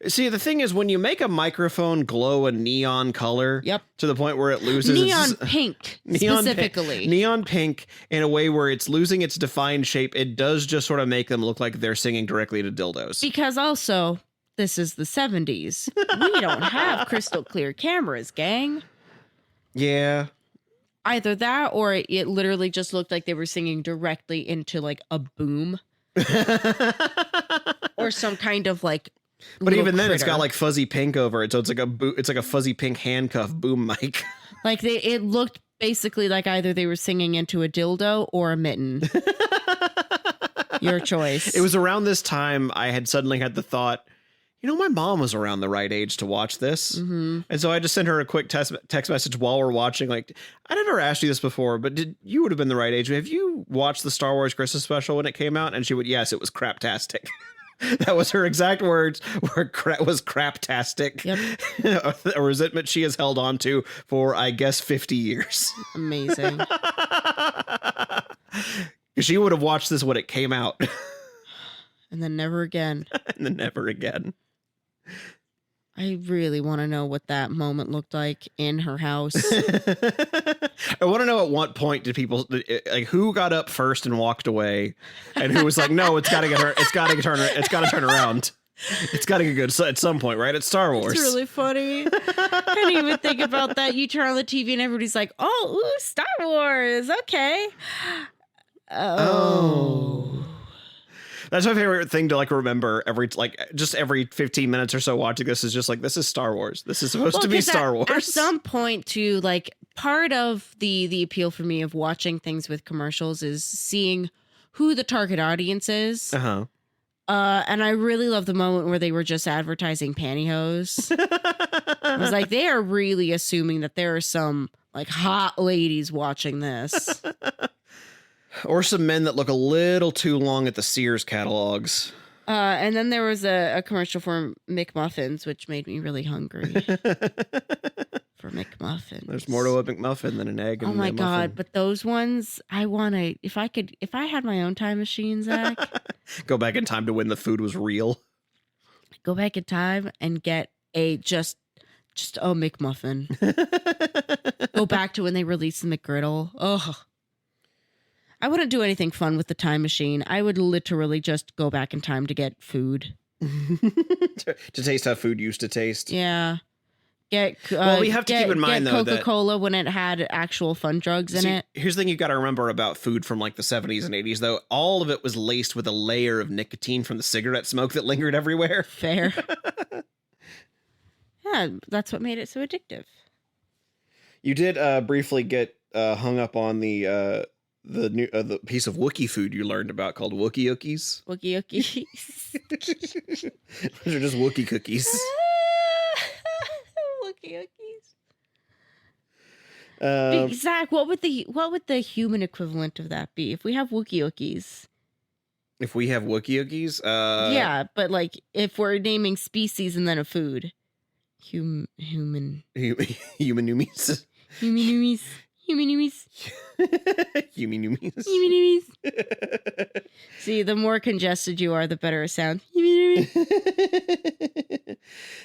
See, the thing is, when you make a microphone glow a neon color, yep, to the point where it loses neon pink, specifically neon pink, in a way where it's losing its defined shape, it does just sort of make them look like they're singing directly to dildos. Because also, this is the 70s. We don't have crystal clear cameras, gang. Yeah. Either that, or it literally just looked like they were singing directly into like a boom or some kind of like. But even then, it's got like fuzzy pink over it, so it's like a fuzzy pink handcuff boom mic. Like it looked basically like either they were singing into a dildo or a mitten. Your choice. It was around this time I had suddenly had the thought, my mom was around the right age to watch this. Mm-hmm. And so I just sent her a quick text message while we're watching. Like, I never asked you this before, but you would have been the right age. Have you watched the Star Wars Christmas special when it came out? And she would, yes, it was craptastic. That was her exact words, was craptastic. Yep. A resentment she has held on to for, I guess, 50 years. Amazing. She would have watched this when it came out. And then never again. And then never again. I really want to know what that moment looked like in her house. I want to know at what point did people, like, who got up first and walked away, and who was like, no, it's got to get her, it's got to turn around. It's got to get good at some point, right? It's Star Wars. It's really funny. I didn't even think about that. You turn on the TV and everybody's like, oh, ooh, Star Wars. Okay. Oh. That's my favorite thing to like remember every 15 minutes or so watching this is just like, this is Star Wars. This is supposed to be Star Wars. At some point too, like part of the appeal for me of watching things with commercials is seeing who the target audience is. Uh-huh. And I really love the moment where they were just advertising pantyhose. I was like, they are really assuming that there are some like hot ladies watching this. Or some men that look a little too long at the Sears catalogs. And then there was a commercial for McMuffins, which made me really hungry. For McMuffins. There's more to a McMuffin than an egg and a muffin. Oh my God, but those ones, I want to, if I had my own time machine, Zach. Go back in time to when the food was real. Go back in time and get just a McMuffin. Go back to when they released the McGriddle. Ugh. I wouldn't do anything fun with the time machine. I would literally just go back in time to get food. to taste how food used to taste. Yeah. Well, we have to keep in mind, though, Coca-Cola when it had actual fun drugs in it. Here's the thing you've got to remember about food from like the 70s and 80s, though. All of it was laced with a layer of nicotine from the cigarette smoke that lingered everywhere. Fair. Yeah, that's what made it so addictive. You did briefly get hung up on the piece of Wookiee food you learned about called Wookiee Ookies. Wookiee Ookies. Those are just Wookiee cookies. Wookiee Ookies. Zach, what would the human equivalent of that be? If we have Wookiee Ookies. If we have Wookiee Ookies? Yeah, but like if we're naming species and then a food. Human. Human noomies. Human noomies. Yuminumis. Yuminumis. Yuminumis. See, the more congested you are, the better it sounds.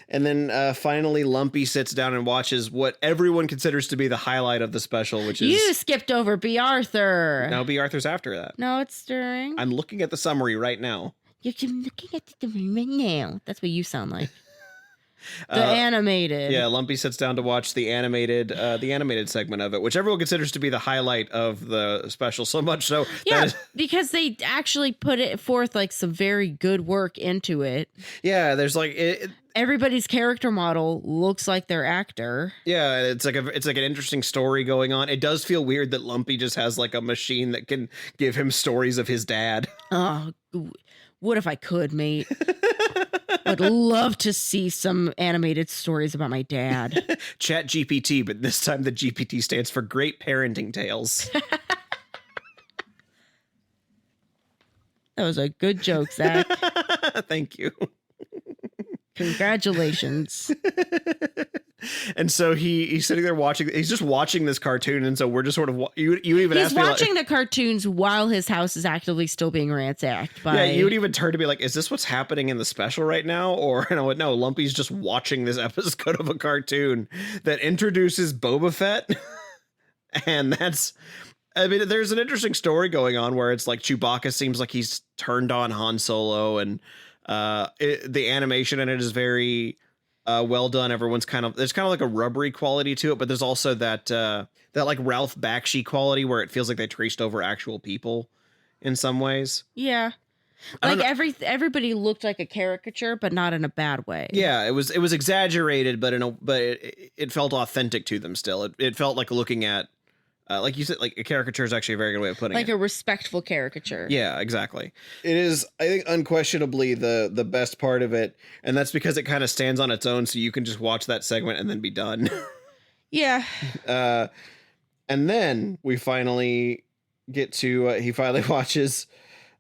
And then finally, Lumpy sits down and watches what everyone considers to be the highlight of the special, which is... You skipped over B. Arthur. No, B. Arthur's after that. No, it's during. I'm looking at the summary right now. You're looking at the right now. That's what you sound like. The animated. Yeah, Lumpy sits down to watch the animated segment of it, which everyone considers to be the highlight of the special, so much so. Yeah, because they actually put it forth like some very good work into it. Yeah, there's like everybody's character model looks like their actor. Yeah, it's like an interesting story going on. It does feel weird that Lumpy just has like a machine that can give him stories of his dad. Oh, what if I could, mate? I'd love to see some animated stories about my dad. Chat GPT, but this time the GPT stands for Great Parenting Tales. That was a good joke, Zach. Thank you. Congratulations. And so he's sitting there watching. He's just watching this cartoon, and so we're just sort of you even he's ask me watching the cartoons while his house is actively still being ransacked by. Yeah, you would even turn to be like, "Is this what's happening in the special right now?" Or and I went, "No, Lumpy's just watching this episode of a cartoon that introduces Boba Fett," and that's. I mean, there's an interesting story going on where it's like Chewbacca seems like he's turned on Han Solo, and the animation in it is very well done. Everyone's there's kind of like a rubbery quality to it, but there's also that like Ralph Bakshi quality where it feels like they traced over actual people in some ways. Yeah. Like everybody looked like a caricature, but not in a bad way. Yeah, it was exaggerated, but it felt authentic to them still. It felt like looking at like you said, like a caricature is actually a very good way of putting it. Like a respectful caricature. Yeah, exactly. It is, I think, unquestionably the best part of it. And that's because it kind of stands on its own. So you can just watch that segment and then be done. Yeah. And then we finally get to, he finally watches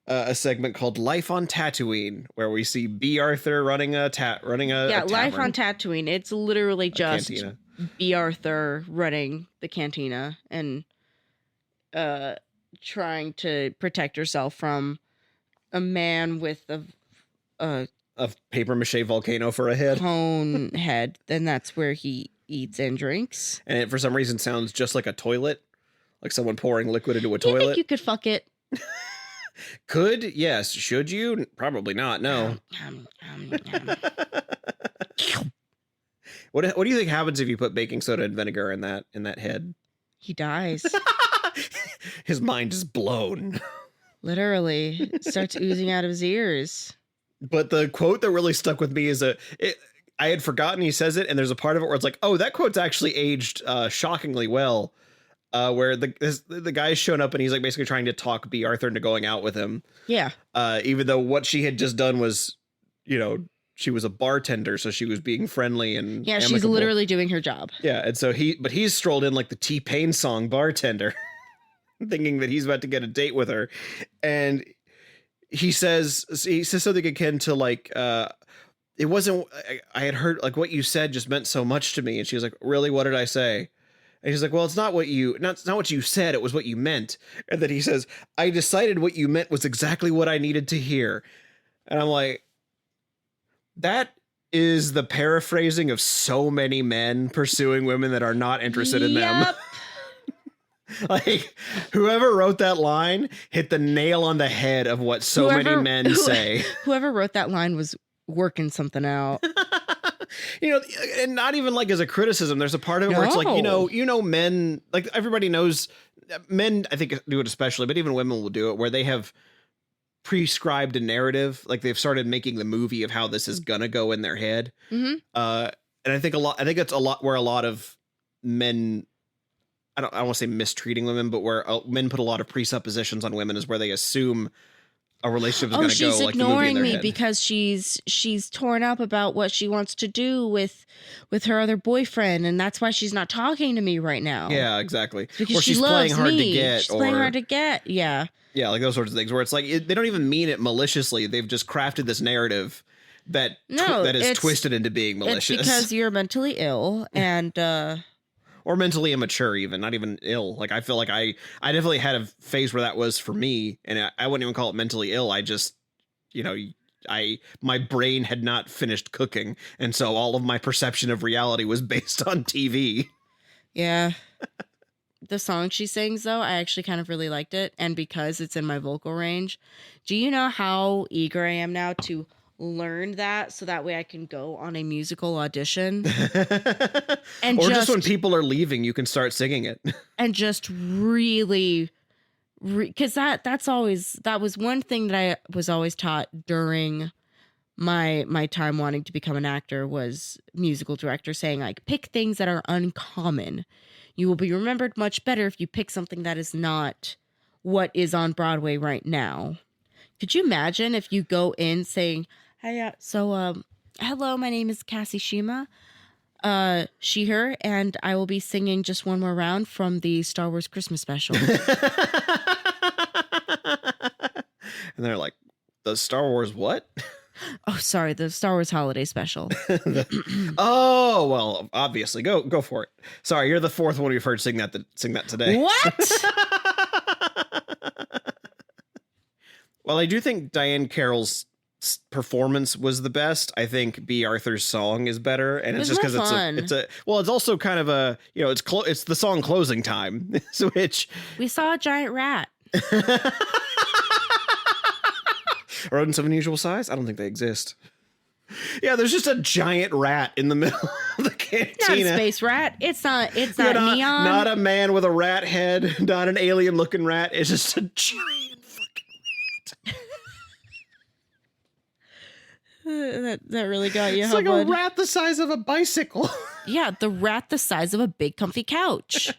a segment called Life on Tatooine, where we see B. Arthur running a Life on Tatooine. It's literally just cantina. B. Arthur running the cantina and trying to protect herself from a man with a paper mache volcano for a head. Cone head. Then that's where he eats and drinks. And it for some reason sounds just like a toilet, like someone pouring liquid into a Do you toilet. think you could fuck it? Could? Yes. Should you? Probably not. No. What do you think happens if you put baking soda and vinegar in that head? He dies. His mind is blown. Literally. It starts oozing out of his ears. But the quote that really stuck with me is I had forgotten he says it, and there's a part of it where it's like, oh, that quote's actually aged shockingly well. Where the guy's shown up and he's like basically trying to talk B. Arthur into going out with him. Yeah. Even though what she had just done was, she was a bartender, so she was being friendly and yeah, amicable. She's literally doing her job. Yeah, and so he's strolled in like the T-Pain song Bartender, thinking that he's about to get a date with her, and he says something akin to like, it wasn't. I had heard like what you said just meant so much to me, and she was like, really, what did I say? And he's like, well, it's not what you said. It was what you meant. And then he says, I decided what you meant was exactly what I needed to hear. And I'm like, that is the paraphrasing of so many men pursuing women that are not interested in them. Like, whoever wrote that line hit the nail on the head of what so many men say. Whoever wrote that line was working something out. And not even like as a criticism. There's a part of it where it's like, men, like everybody knows, men, I think do it especially, but even women will do it, where they have prescribed a narrative. Like they've started making the movie of how this is gonna go in their head. Mm-hmm. And I think that's a lot where a lot of men, I don't want to say mistreating women, but where men put a lot of presuppositions on women is where they assume a relationship is going to go she's like the movie in ignoring their me head. Because she's torn up about what she wants to do with her other boyfriend, and that's why she's not talking to me right now. Yeah, exactly. Because or she she's loves playing hard me. to get. She's playing hard to get. Yeah. Yeah, like those sorts of things where it's like they don't even mean it maliciously. They've just crafted this narrative that is twisted into being malicious. It's because you're mentally ill, and or mentally immature, even not even ill. Like I feel like I definitely had a phase where that was for me, and I wouldn't even call it mentally ill. I just, my brain had not finished cooking, and so all of my perception of reality was based on TV. Yeah. The song she sings, though, I actually kind of really liked it, and because it's in my vocal range. Do you know how eager I am now to learn that so that way I can go on a musical audition? And or just when people are leaving, you can start singing it. And just really, because that was one thing that I was always taught during my time wanting to become an actor, was musical director saying, like, pick things that are uncommon. You will be remembered much better if you pick something that is not what is on Broadway right now. Could you imagine if you go in saying, hey, hello, my name is Cassie Shima, she, her, and I will be singing Just One More Round from the Star Wars Christmas special. And they're like, the Star Wars what? Oh, sorry, the Star Wars holiday special. Oh, well, obviously. Go for it. Sorry, you're the fourth one we've heard sing that today. What? Well, I do think Diane Carroll's performance was the best. I think B. Arthur's song is better, and it's just because it's also kind of a, it's the song Closing Time, which we saw a giant rat. Rodents of unusual size? I don't think they exist. Yeah, there's just a giant rat in the middle of the cantina. Not a space rat. It's not neon. Not a man with a rat head, not an alien looking rat. It's just a giant fucking rat. That really got you. It's like a rat the size of a bicycle. Yeah, the rat the size of a big comfy couch.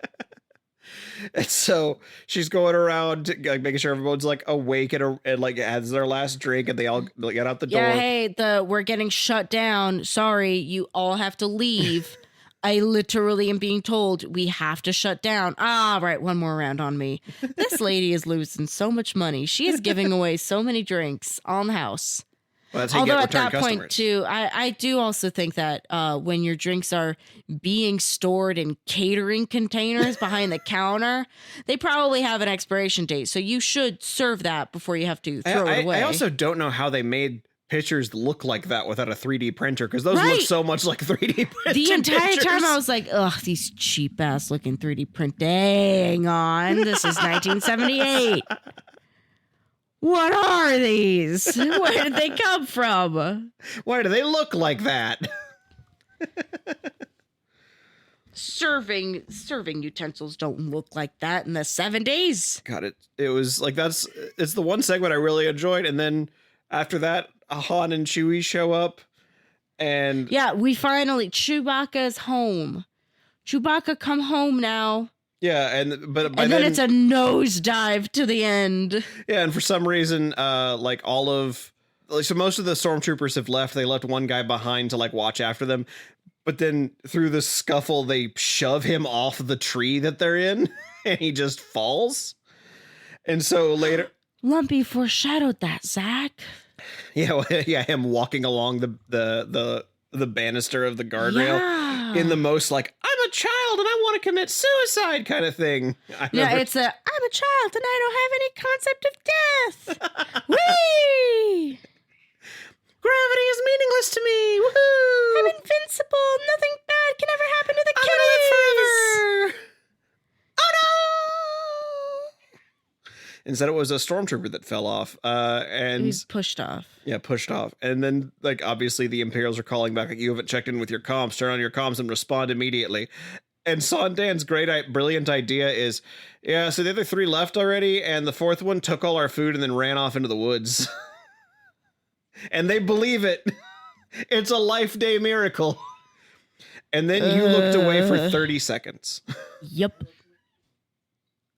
And so she's going around making sure everyone's like awake and like has their last drink, and they all get out the door. Yeah, hey, we're getting shut down. Sorry, you all have to leave. I literally am being told we have to shut down. Ah, right, one more round on me. This lady is losing so much money. She is giving away so many drinks on the house. Well, that's how you Although get at that customers. point, too, I do also think that when your drinks are being stored in catering containers behind the counter, they probably have an expiration date. So you should serve that before you have to throw it away. I also don't know how they made pictures look like that without a 3D printer, because those look so much like 3D printed The entire pictures. time I was like, ugh, these cheap ass looking 3D print. Dang on, this is 1978. What are these? Where did they come from? Why do they look like that? Serving utensils don't look like that in the 70s. God, it was like it's the one segment I really enjoyed, and then after that, Han and Chewie show up, and yeah, we finally Chewbacca's home. Chewbacca, come home now. Yeah, and then it's a nosedive to the end. Yeah, and for some reason, so most of the stormtroopers have left. They left one guy behind to like watch after them, but then through the scuffle, they shove him off the tree that they're in, and he just falls. And so later, Lumpy foreshadowed that, Zach. Yeah, him walking along the banister of the guardrail in the most like, I'm a child and I want to commit suicide kind of thing. It's I'm a child and I don't have any concept of death. Whee! Gravity is meaningless to me. Woohoo! I'm invincible. Nothing bad can ever happen to the I'm kitties. gonna live forever. Oh no! Instead, it was a stormtrooper that fell off. And he's pushed off. Yeah, pushed off. And then, like, obviously the Imperials are calling back, like, you haven't checked in with your comms. Turn on your comms and respond immediately. And Sondan's brilliant idea is, yeah, so the other three left already, and the fourth one took all our food and then ran off into the woods. And they believe it. It's a life day miracle. And then you looked away for 30 seconds. Yep.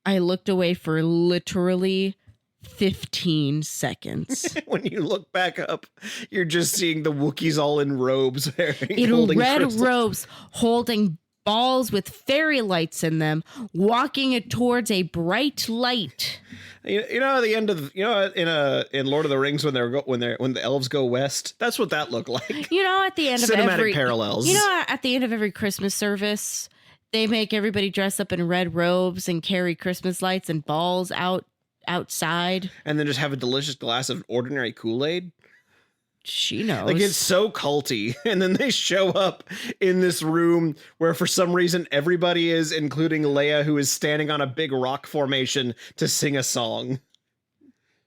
I looked away for literally 15 seconds. When you look back up, you're just seeing the Wookiees all in robes. Holding red crystals. robes, holding balls with fairy lights in them, walking it towards a bright light. You know, at the end of in Lord of the Rings when the elves go west, that's what that looked like. You know, at the end of cinematic parallels. You know, at the end of every Christmas service, They make everybody dress up in red robes and carry Christmas lights and balls outside. And then just have a delicious glass of ordinary Kool-Aid. She knows. Like, it's so culty. And then they show up in this room where for some reason everybody is, including Leia, who is standing on a big rock formation to sing a song.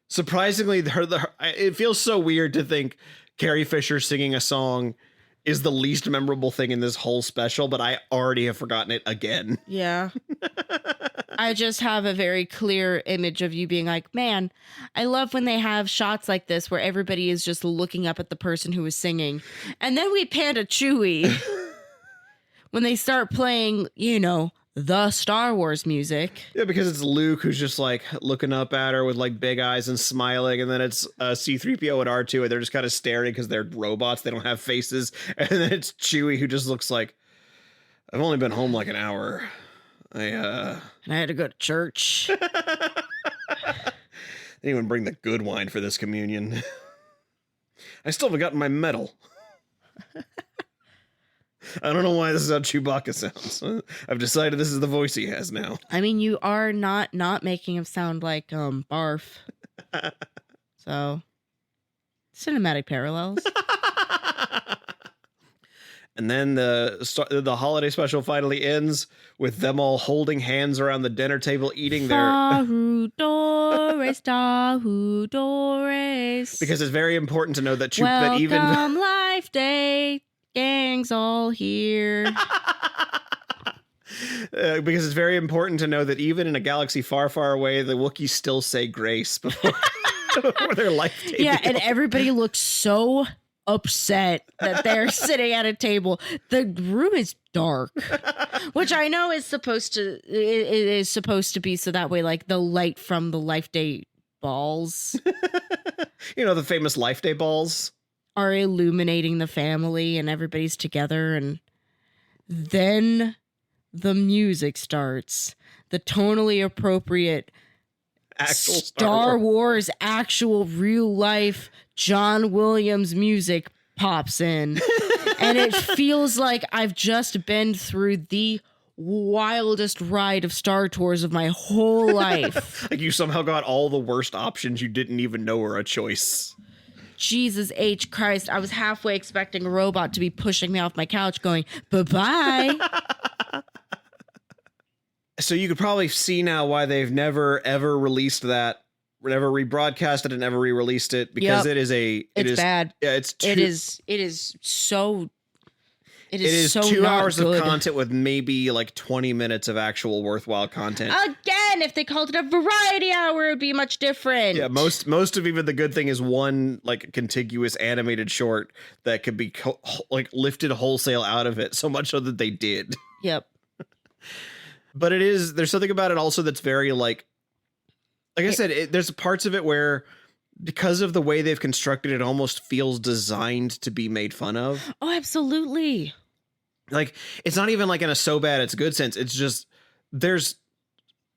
Surprisingly, it feels so weird to think Carrie Fisher singing a song is the least memorable thing in this whole special, but I already have forgotten it again. Yeah. I just have a very clear image of you being like, man, I love when they have shots like this where everybody is just looking up at the person who is singing. And then we pan to Chewie when they start playing, the Star Wars music. Yeah, because it's Luke who's just like looking up at her with like big eyes and smiling. And then it's C-3PO and R2 and they're just kind of staring because they're robots. They don't have faces. And then it's Chewie who just looks like, I've only been home like an hour. And I had to go to church. Didn't even bring the good wine for this communion. I still haven't gotten my medal. I don't know why this is how Chewbacca sounds. I've decided this is the voice he has now. I mean, you are not making him sound like barf. So, cinematic parallels. And then the holiday special finally ends with them all holding hands around the dinner table eating their... Tahudores. Because it's very important to know that Welcome Life Day. Gang's all here. Because it's very important to know that even in a galaxy far, far away, the Wookiees still say grace before their life day. Yeah, and everybody looks so upset that they're sitting at a table. The room is dark, which I know is supposed to be so that way, like the light from the Life Day balls, the famous Life Day balls, are illuminating the family and everybody's together. And then the music starts. The tonally appropriate actual Star Wars actual real life John Williams music pops in. And it feels like I've just been through the wildest ride of Star Tours of my whole life. Like you somehow got all the worst options you didn't even know were a choice. Jesus H. Christ. I was halfway expecting a robot to be pushing me off my couch going, bye-bye. So you could probably see now why they've never, ever released that, never rebroadcast it and never re-released it, because it is bad. Yeah, it is so 2 hours good. of content with maybe like 20 minutes of actual worthwhile content. Again, if they called it a variety hour, it would be much different. Yeah, most of even the good thing is one like contiguous animated short that could be like lifted wholesale out of it, so much so that they did. Yep. But there's something about it also that's very like I said, there's parts of it where because of the way they've constructed it, almost feels designed to be made fun of. Oh, absolutely. Like, it's not even like in a so bad it's good sense. It's just, there's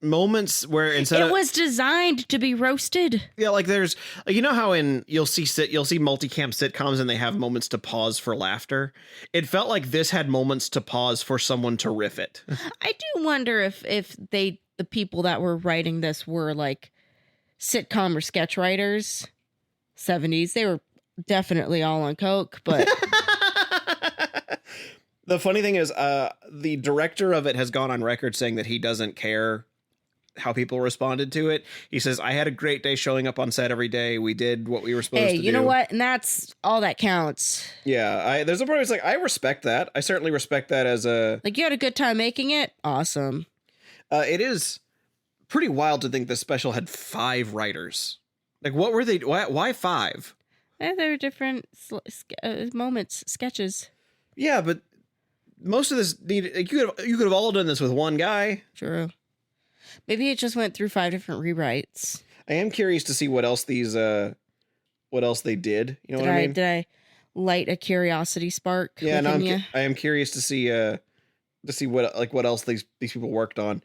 moments where instead it was designed to be roasted. Yeah, like there's, how you'll see multicam sitcoms and they have moments to pause for laughter. It felt like this had moments to pause for someone to riff it. I do wonder if the people that were writing this were like sitcom or sketch writers. 70s. They were definitely all on coke, but the funny thing is the director of it has gone on record saying that he doesn't care how people responded to it. He says, I had a great day showing up on set every day. We did what we were supposed to do. Hey, you know what? And that's all that counts. Yeah, there's a part where it's like, I respect that. I certainly respect that as a... Like, you had a good time making it? Awesome. It is pretty wild to think this special had 5 writers. Like, what were they... Why 5? There were different moments, sketches. Yeah, but most of this you could have all done this with one guy. True. Maybe it just went through 5 different rewrites. I am curious to see what else they did. You know what I mean? Did I light a curiosity spark? Yeah, no, I am curious to see what else these people worked on.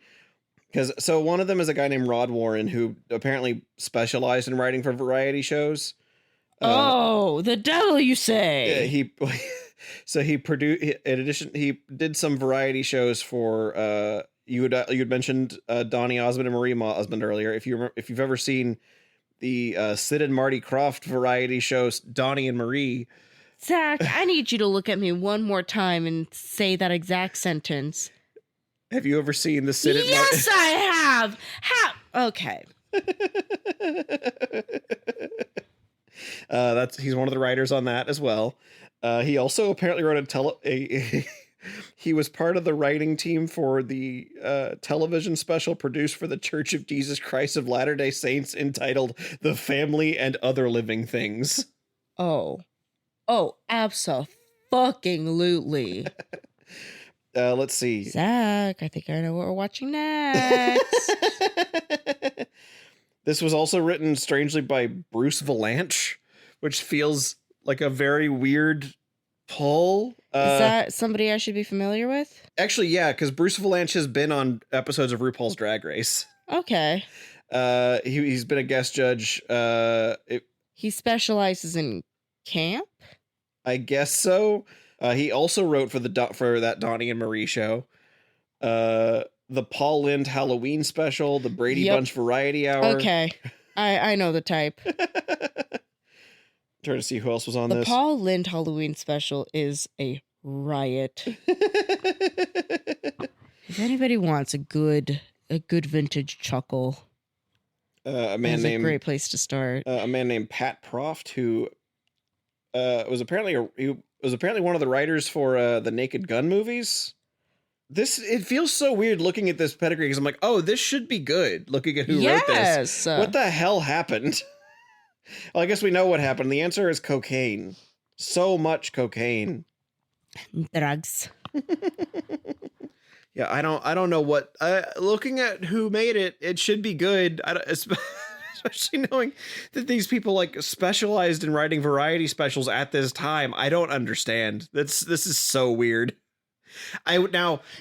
Because one of them is a guy named Rod Warren who apparently specialized in writing for variety shows. The devil, you say? Yeah, So he produced, in addition, he did some variety shows for, you had mentioned Donny Osmond and Marie Osmond earlier. If you've ever seen the Sid and Marty Krofft variety shows, Donny and Marie. Zach, I need you to look at me one more time and say that exact sentence. Have you ever seen the Sid and Marty? Yes, I have. How? Okay. He's one of the writers on that as well. He also apparently wrote he was part of the writing team for the television special produced for the Church of Jesus Christ of Latter-day Saints entitled The Family and Other Living Things. Oh, abso-fucking-lutely. Let's see. Zach, I think I know what we're watching next. This was also written strangely by Bruce Valanche, which feels like a very weird pull. Is that somebody I should be familiar with? Actually, yeah, because Bruce Valanche has been on episodes of RuPaul's Drag Race. Okay. He's been a guest judge. He specializes in camp? I guess so. He also wrote for that Donny and Marie show. The Paul Lynde Halloween special, the Brady Bunch Variety Hour. Okay. I know the type. Trying to see who else was on the this. The Paul Lynde Halloween special is a riot. If anybody wants a good vintage chuckle, a great place to start. A man named Pat Proft, who was apparently one of the writers for the Naked Gun movies. It feels so weird looking at this pedigree because I'm like, oh, this should be good. Looking at who wrote this, what the hell happened? Well, I guess we know what happened. The answer is cocaine. So much cocaine. Drugs. Yeah, I don't know what. Looking at who made it, it should be good. Especially knowing that these people like specialized in writing variety specials at this time. I don't understand. This is so weird.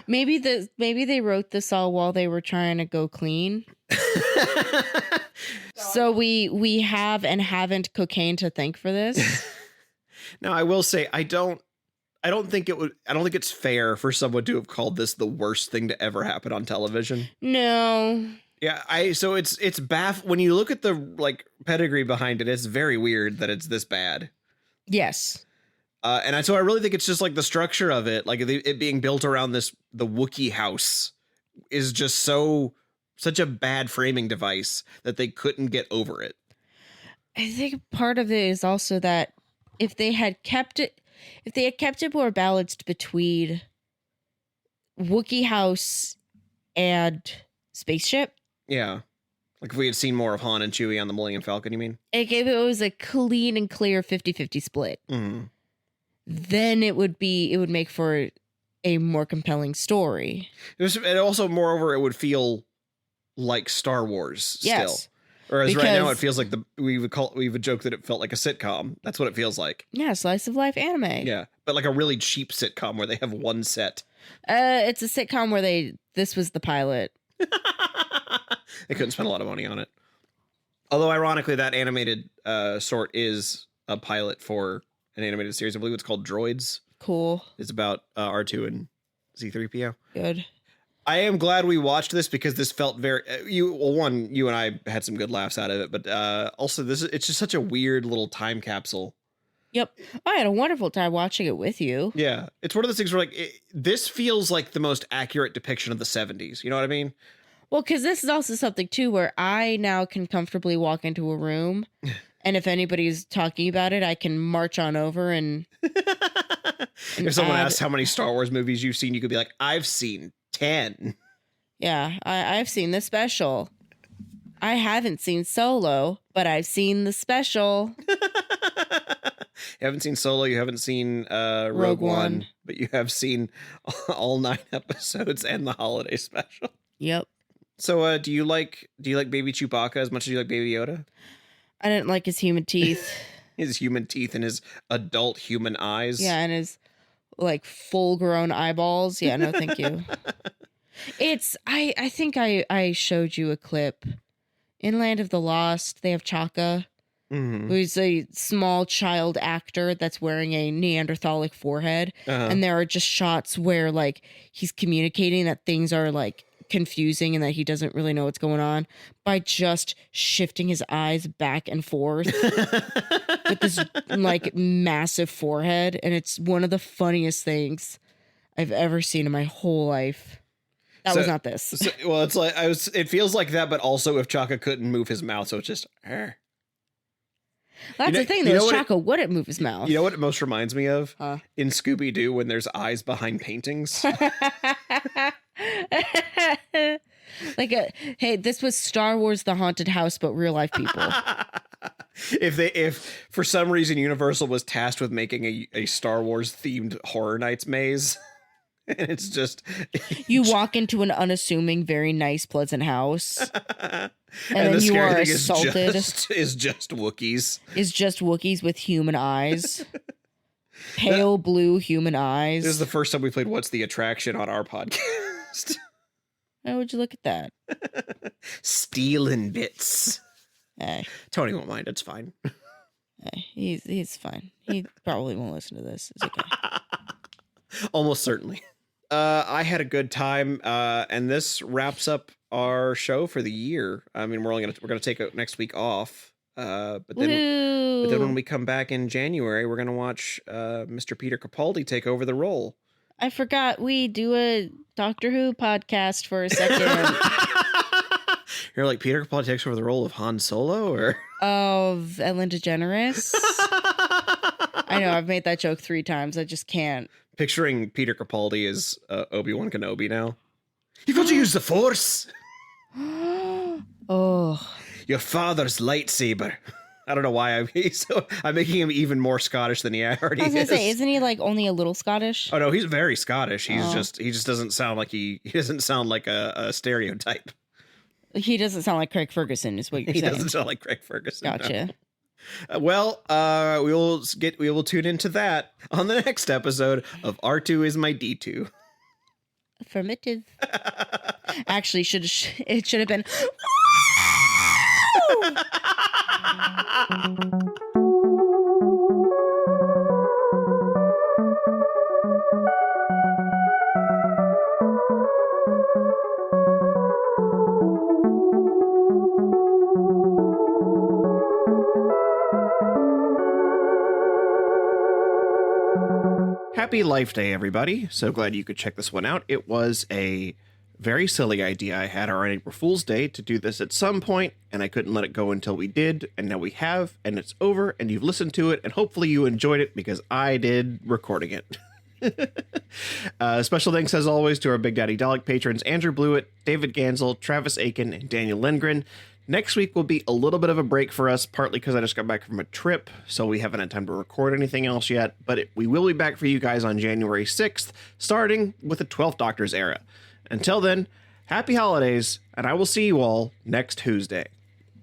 Maybe they wrote this all while they were trying to go clean. So we have and haven't cocaine to thank for this. Now I will say I don't think it's fair for someone to have called this the worst thing to ever happen on television. No. Yeah, so it's when you look at the like pedigree behind it, it's very weird that it's this bad. Yes. So I really think it's just like the structure of it, like it being built around the Wookiee house is just such a bad framing device that they couldn't get over it. I think part of it is also that if they had kept it more balanced between Wookiee house and spaceship. Yeah. Like if we had seen more of Han and Chewie on the Millennium Falcon, you mean? If it was a clean and clear 50-50 split. Mm-hmm. Then it would make for a more compelling story. And also, moreover, it would feel like Star Wars still. Yes. Whereas right now it feels like we would joke that it felt like a sitcom. That's what it feels like. Yeah, slice of life anime. Yeah, but like a really cheap sitcom where they have one set. It's a sitcom where this was the pilot. They couldn't spend a lot of money on it. Although ironically, that animated sort is a pilot for an animated series. I believe it's called Droids. Cool. It's about R2 and C-3PO. Good. I am glad we watched this because this felt very you and I had some good laughs out of it, but also it's just such a weird little time capsule. Yep. I had a wonderful time watching it with you. Yeah. It's one of those things where this feels like the most accurate depiction of the 70s. You know what I mean? Well, because this is also something too where I now can comfortably walk into a room and if anybody's talking about it, I can march on over and if someone asks how many Star Wars movies you've seen, you could be like, I've seen 10. Yeah, I've seen the special. I haven't seen Solo, but I've seen the special. You haven't seen Solo, you haven't seen Rogue One, but you have seen all 9 episodes and the holiday special. Yep. So do you like Baby Chewbacca as much as you like Baby Yoda? I didn't like his human teeth. His human teeth and his adult human eyes. Yeah, and his like full grown eyeballs. Yeah, no, thank you. I think I showed you a clip. In Land of the Lost, they have Chaka. who's a small child actor that's wearing a Neanderthalic forehead. And there are just shots where like he's communicating that things are like confusing and that he doesn't really know what's going on by just shifting his eyes back and forth with this like massive forehead. And it's one of the funniest things I've ever seen in my whole life. That was not this. Well, it's like it feels like that, but also if Chaka couldn't move his mouth, so it's just. That's the thing, though. Chaka wouldn't move his mouth. You know what it most reminds me of? In Scooby-Doo, when there's eyes behind paintings. Hey, this was Star Wars: The Haunted House, but real life people. If for some reason Universal was tasked with making a Star Wars themed Horror Nights maze, and it's just you walk into an unassuming, very nice, pleasant house, and then the you are thing assaulted. Is just Wookiees. Is just Wookiees with human eyes. Pale blue human eyes. This is the first time we played What's the Attraction on our podcast. How would you look at that? Stealing bits. Hey. Tony won't mind. It's fine. Hey, he's fine. He probably won't listen to this. It's okay. Almost certainly. I had a good time, and this wraps up our show for the year. I mean, we're gonna take next week off, but then when we come back in January, we're gonna watch Mr. Peter Capaldi take over the role. I forgot we do a Doctor Who podcast for a second. You're like, Peter Capaldi takes over the role of Han Solo, or of Ellen DeGeneres. I know I've made that joke 3 times. I just can't. Picturing Peter Capaldi as Obi-Wan Kenobi now. You've got to use the Force. Oh, your father's lightsaber. I don't know why I'm making him even more Scottish than he already is. I was gonna say, isn't he like only a little Scottish? Oh no, he's very Scottish. He just doesn't sound like he doesn't sound like a stereotype. He doesn't sound like Craig Ferguson, is what you're saying. He doesn't sound like Craig Ferguson. Gotcha. No. We will tune into that on the next episode of R2 is my D2. Affirmative. Actually, it should have been. Happy Life Day, everybody. So glad you could check this one out. It was a very silly idea I had on April Fool's Day to do this at some point, and I couldn't let it go until we did, and now we have, and it's over, and you've listened to it, and hopefully you enjoyed it because I did recording it. Special thanks, as always, to our Big Daddy Dalek patrons Andrew Blewett, David Gansel, Travis Aiken, and Daniel Lindgren. Next week will be a little bit of a break for us, partly because I just got back from a trip, so we haven't had time to record anything else yet, but we will be back for you guys on January 6th, starting with the 12th Doctor's era. Until then, happy holidays, and I will see you all next Tuesday.